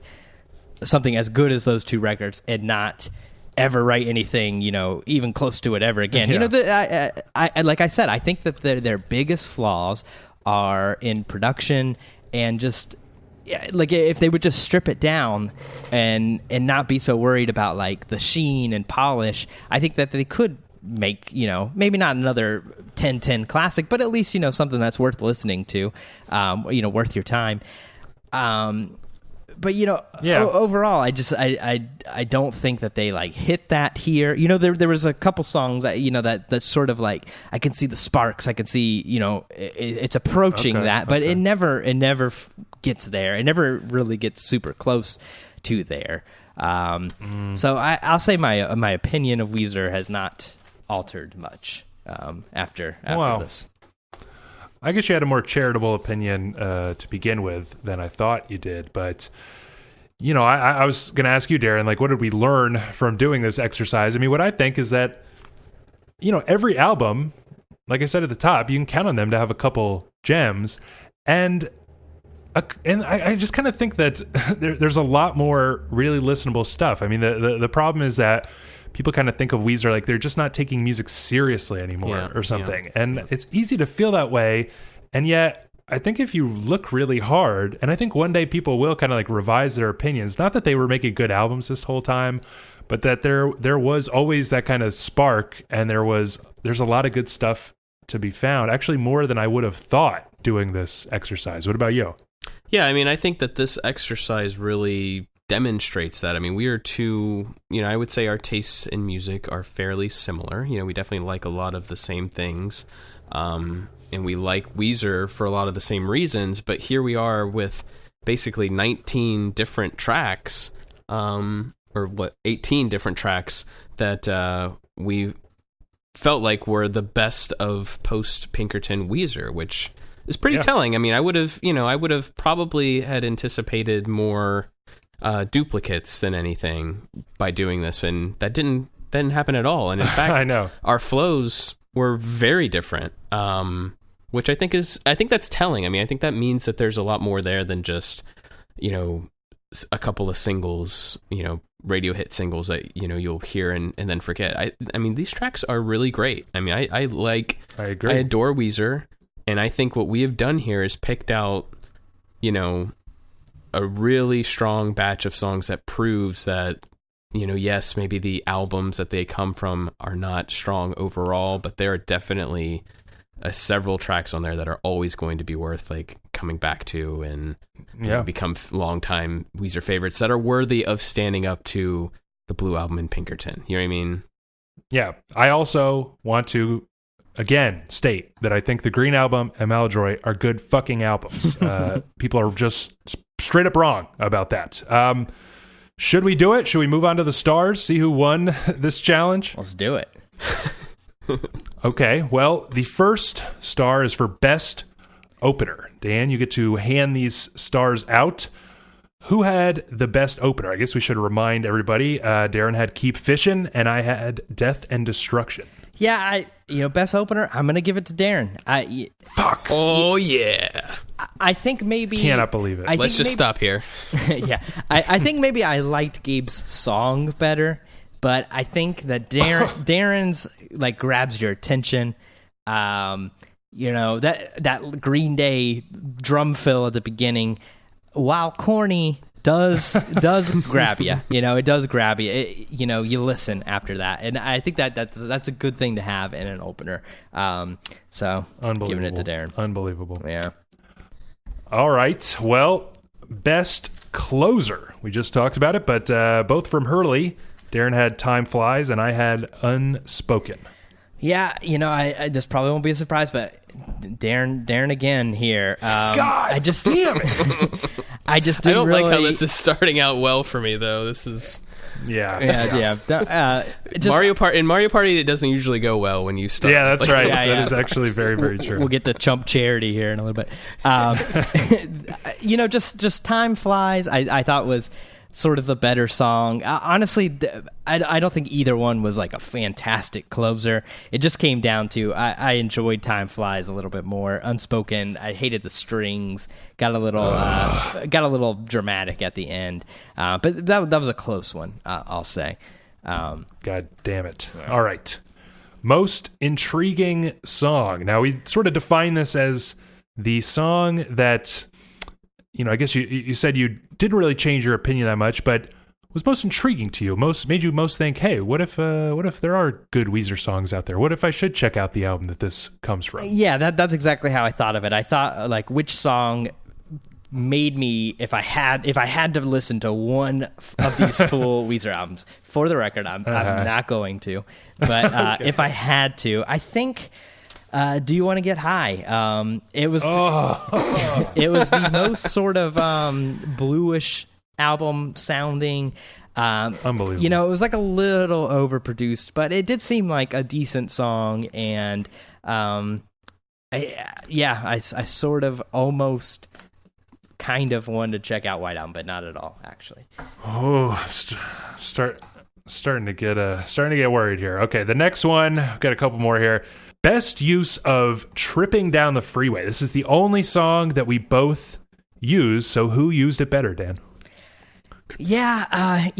something as good as those two records and not ever write anything, even close to it ever again. Like I said, I think that their biggest flaws are in production, and just like if they would just strip it down and not be so worried about like the sheen and polish, I think that they could make, maybe not another 10-10 classic, but at least, something that's worth listening to, worth your time. But overall, I don't think that they like hit that here. There was a couple songs that that's sort of like I can see the sparks. I can see it's approaching that, but it never gets there. It never really gets super close to there. So I'll say my opinion of Weezer has not altered much after this. I guess you had a more charitable opinion to begin with than I thought you did, but I was going to ask you, Darren, like, what did we learn from doing this exercise? I mean, what I think is that every album, like I said at the top, you can count on them to have a couple gems, and I just kind of think that there's a lot more really listenable stuff. I mean, the problem is that people kind of think of Weezer like they're just not taking music seriously anymore or something. And it's easy to feel that way. And yet, I think if you look really hard, and I think one day people will kind of like revise their opinions, not that they were making good albums this whole time, but that there was always that kind of spark, and there's a lot of good stuff to be found, actually more than I would have thought doing this exercise. What about you? Yeah, I mean, I think that this exercise really demonstrates that. I mean, we are I would say our tastes in music are fairly similar. We definitely like a lot of the same things. And we like Weezer for a lot of the same reasons, but here we are with basically 19 different tracks, 18 different tracks that we felt like were the best of post-Pinkerton Weezer, which is pretty telling. I mean, I would have probably had anticipated more duplicates than anything by doing this, and that didn't happen at all. And in fact, I know our flows were very different, which I think that's telling. I mean, I think that means that there's a lot more there than just a couple of singles, radio hit singles that you'll hear and then forget. I mean, these tracks are really great. I mean, I agree. I adore Weezer, and I think what we have done here is picked out a really strong batch of songs that proves that, yes, maybe the albums that they come from are not strong overall, but there are definitely several tracks on there that are always going to be worth like coming back to and become longtime Weezer favorites that are worthy of standing up to the Blue Album and Pinkerton. You know what I mean? Yeah. I also want to again state that I think the Green Album and Maladroit are good fucking albums. People are just straight up wrong about that. Should we do it? Should we move on to the stars? See who won this challenge? Let's do it. Okay, well, the first star is for Best Opener. Dan, you get to hand these stars out. Who had the best opener? I guess we should remind everybody. Darren had Keep Fishin', and I had Death and Destruction. Yeah, best opener, I'm going to give it to Darren. Fuck. Oh, yeah. I think maybe... Cannot believe it. Let's just stop here. Yeah. I think maybe I liked Gabe's song better, but I think that Darren's like grabs your attention. That Green Day drum fill at the beginning, while corny, does grab you. It does grab you. You listen after that, and I think that's a good thing to have in an opener. So giving it to Darren. Unbelievable. Yeah. All right. Well, best closer. We just talked about it, but both from Hurley. Darren had Time Flies, and I had Unspoken. Yeah, this probably won't be a surprise, but Darren again here. God, damn it! I just I don't really... like how this is starting out well for me, though. This is... Yeah. Mario Party, it doesn't usually go well when you start. Yeah, that's right. Yeah. That is actually very, very true. We'll get to chump charity here in a little bit. Just Time Flies, I thought was sort of the better song. Honestly, I don't think either one was like a fantastic closer. It just came down to I enjoyed Time Flies a little bit more. Unspoken, I hated the strings. Got a little dramatic at the end. But that was a close one, I'll say. God damn it! All right, most intriguing song. Now we sort of define this as the song that. I guess you said you didn't really change your opinion that much, but was most intriguing to you? Most made you most think, hey, what if there are good Weezer songs out there? What if I should check out the album that this comes from? Yeah, that's exactly how I thought of it. I thought like which song made me, if I had to listen to one of these full Weezer albums. For the record, I'm not going to, but okay. If I had to, I think Do You Want to Get High? It was it was the most sort of bluish album sounding. Unbelievable. You know, it was like a little overproduced, but it did seem like a decent song, and I sort of almost kind of wanted to check out White Album, but not at all, actually. Oh, starting to get worried here. Okay, the next one, I've got a couple more here. Best use of Tripping Down the Freeway. This is the only song that we both use, so who used it better, Dan? Yeah,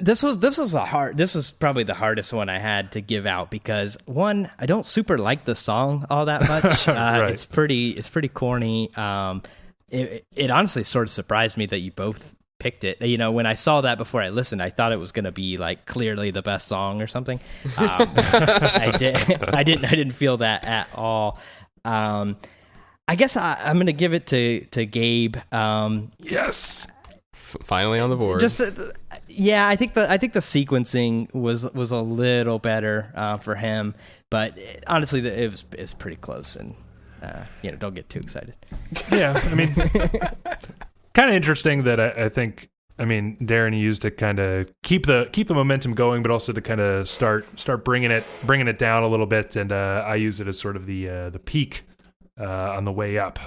this was probably the hardest one I had to give out because one, I don't super like the song all that much. Right. It's pretty corny. It honestly sort of surprised me that you both picked it. You know, when I saw that before I listened, I thought it was going to be like clearly the best song or something. I didn't feel that at all. I guess I'm going to give it to Gabe. Yes. Finally on the board. Just I think the sequencing was a little better for him, but honestly, it was pretty close, and don't get too excited. Yeah, I mean, kind of interesting that I think. I mean, Darren used to kind of keep the momentum going, but also to kind of start bringing it down a little bit, and I use it as sort of the peak on the way up.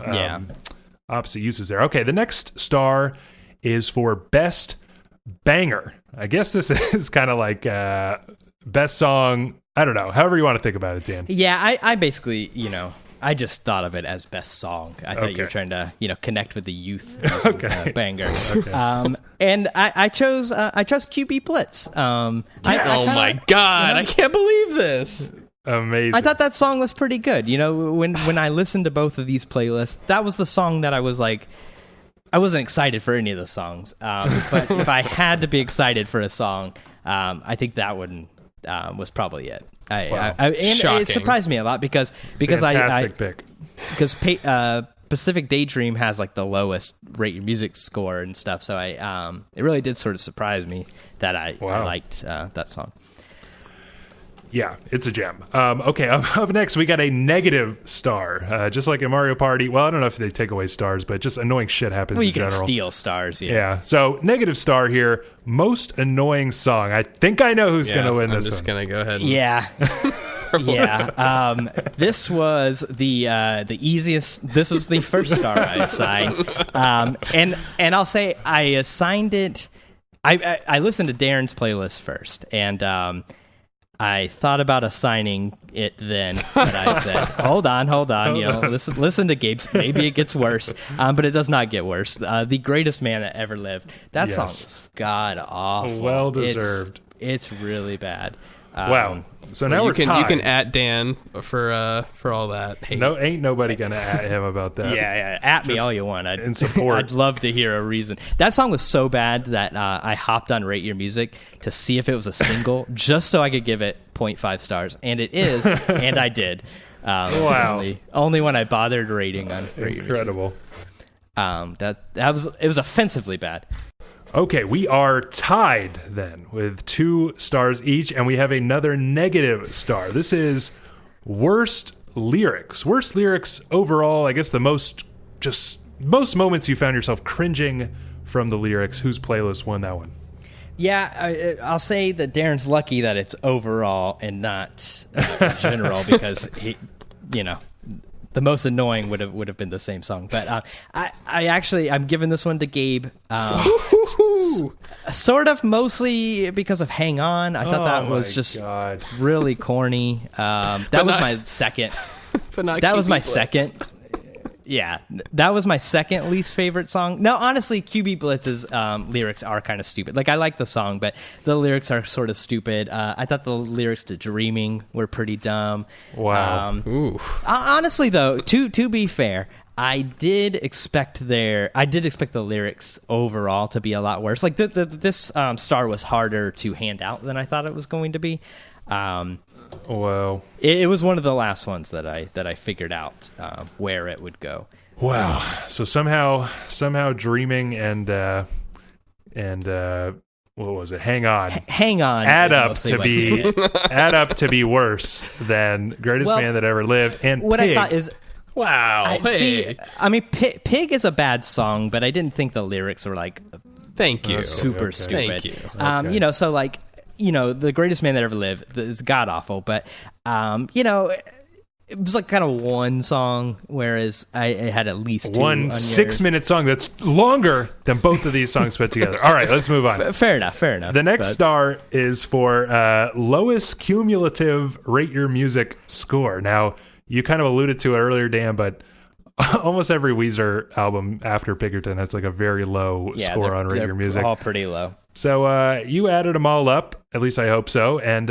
Opposite uses there. Okay, the next star is for best banger. I guess this is kind of like best song. I don't know. However you want to think about it, Dan. Yeah, I basically, I just thought of it as best song. I thought you were trying to, connect with the youth using, banger. Okay. And I chose QB Blitz. Oh my God! I can't believe this. Amazing. I thought that song was pretty good. When I listened to both of these playlists, that was the song that I was like, I wasn't excited for any of the songs, but if I had to be excited for a song, I think that one was probably it. Wow. And it surprised me a lot because Fantastic pick. Because Pacific Daydream has like the lowest Rate Your Music score and stuff, so it really did sort of surprise me that I liked that song. Yeah, it's a gem. Okay, up next, we got a negative star. Just like in Mario Party. Well, I don't know if they take away stars, but just annoying shit happens in general. You can steal stars, Yeah, so negative star here. Most annoying song. I think I know who's going to win this one. I'm just going to go ahead. Yeah. Yeah. This was the easiest. This was the first star I assigned. And I'll say I assigned it. I listened to Darren's playlist first, and I thought about assigning it then, but I said, hold on, listen to Gabe's. Maybe it gets worse, but it does not get worse. The Greatest Man That Ever Lived. That song is god awful. Well deserved. It's really bad. Wow. So now you tied. You can at Dan for all that hate. No, ain't nobody gonna at him about that. Yeah, at me all you want. In support. I'd love to hear a reason. That song was so bad that I hopped on Rate Your Music to see if it was a single, just so I could give it 0.5 stars, and it is, and I did. Wow. Only when I bothered rating on Rate Your Music. Incredible. It was offensively bad. Okay, we are tied then with 2 stars each, and we have another negative star. This is worst lyrics. Worst lyrics overall, I guess the most moments you found yourself cringing from the lyrics. Whose playlist won that one? Yeah, I'll say that Darren's lucky that it's overall and not general because the most annoying would have been the same song. But I'm giving this one to Gabe. Sort of mostly because of Hang On. I thought that was just really corny. That was my second. That was my second. Yeah, that was my second least favorite song. No, honestly, QB Blitz's lyrics are kind of stupid. Like, I like the song, but the lyrics are sort of stupid. I thought the lyrics to Dreaming were pretty dumb. Wow. Honestly, though, to be fair, I did expect the lyrics overall to be a lot worse. Like this star was harder to hand out than I thought it was going to be. Whoa. It was one of the last ones that I figured out where it would go. Wow. So somehow Dreaming and what was it? Hang On. Hang On. Add up to be worse than Greatest Man That Ever Lived and what Pig. I thought is Wow. see, I mean, Pig is a bad song, but I didn't think the lyrics were like Thank you. super stupid. Thank you. Okay. You know, so like, you know, The Greatest Man That Ever Lived is god awful, but you know, it was like kind of one song, whereas I had at least two one on 6-minute song that's longer than both of these songs put together. All right, let's move on. Fair enough. The next star is for lowest cumulative rate your music score. Now, you kind of alluded to it earlier, Dan, but almost every Weezer album after Pinkerton has like a very low score on rate your music. They're all pretty low. So you added them all up, at least I hope so, and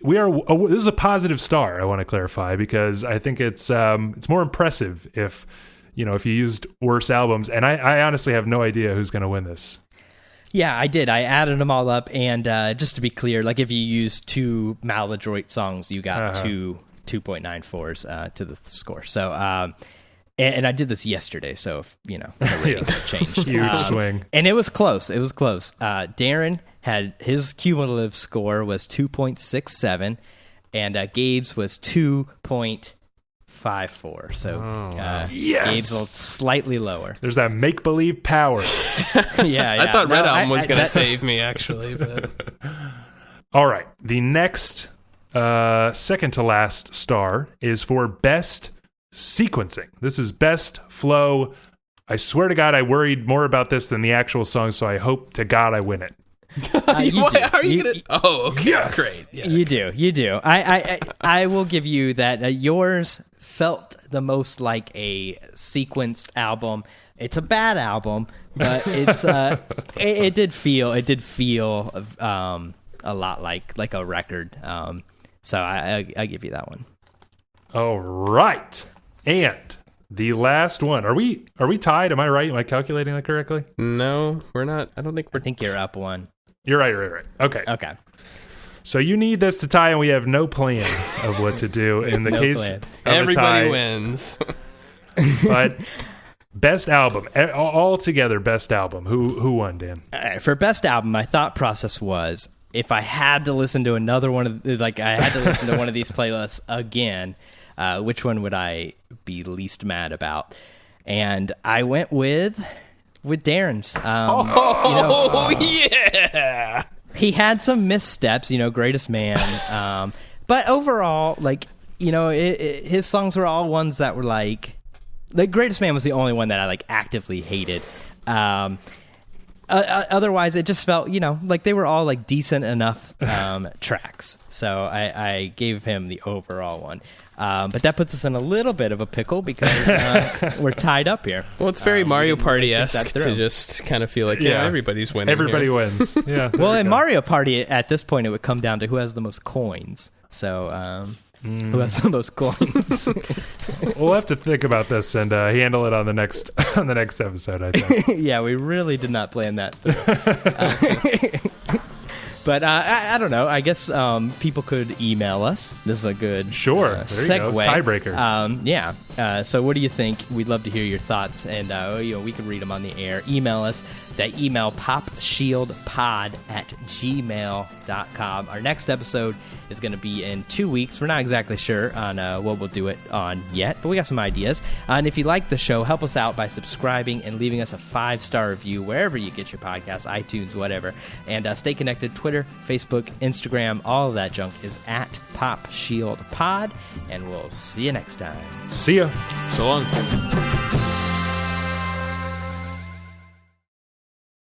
this is a positive star. I want to clarify because I think it's more impressive if you used worse albums, and I honestly have no idea who's going to win this. Yeah, I did. I added them all up, and just to be clear, like if you use two maladroit songs, you got 2.94s to the score. So, and I did this yesterday, so if, the ratings have changed. Huge swing. And it was close. Darren had his cumulative score was 2.67, and Gabe's was 2.54. So yes! Gabe's was slightly lower. There's that make-believe power. yeah. I thought Red Album was going to save me, actually. But. All right. The next second to last star is for best sequencing. This is best flow. I swear to God, I worried more about this than the actual song, so I hope to God I win it. You do. How are you gonna? Oh, okay, yes. Great. Yeah. You do. I will give you that. Yours felt the most like a sequenced album. It's a bad album, but it's it did feel a lot like a record. So I give you that one. All right, and the last one. Are we tied? Am I right? Am I calculating that correctly? No, we're not. I don't think we're. I think you're up one. You're right. Okay. So you need this to tie, and we have no plan of what to do in the case plan. of Everybody a tie. wins. But best album, all together, best album. Who won, Dan? All right, for best album, my thought process was if I had to listen to another one of one of these playlists again, which one would I be least mad about? And I went with Darren's. Yeah. He had some missteps, Greatest Man. But overall, his songs were all ones that were like Greatest Man was the only one that I actively hated. Otherwise, it just felt, like they were all decent enough tracks. So I gave him the overall one. But that puts us in a little bit of a pickle because we're tied up here. Well, it's very Mario Party-esque to just kind of feel like, everybody's winning. Everybody here. wins. Yeah. Well, in Mario Party, at this point, it would come down to who has the most coins. So, who has the most coins? We'll have to think about this and handle it on the next episode, I think. Yeah, we really did not plan that through. But I don't know. I guess people could email us. This is a good segue. Tiebreaker. So what do you think? We'd love to hear your thoughts, and we could read them on the air. Email us. That email, popshieldpod@gmail.com. Our next episode is going to be in 2 weeks. We're not exactly sure on what we'll do it on yet, but we got some ideas. And if you like the show, help us out by subscribing and leaving us a 5-star review wherever you get your podcasts, iTunes, whatever. And stay connected. Twitter, Facebook, Instagram, all of that junk is at PopShieldPod. And we'll see you next time. See ya. So long.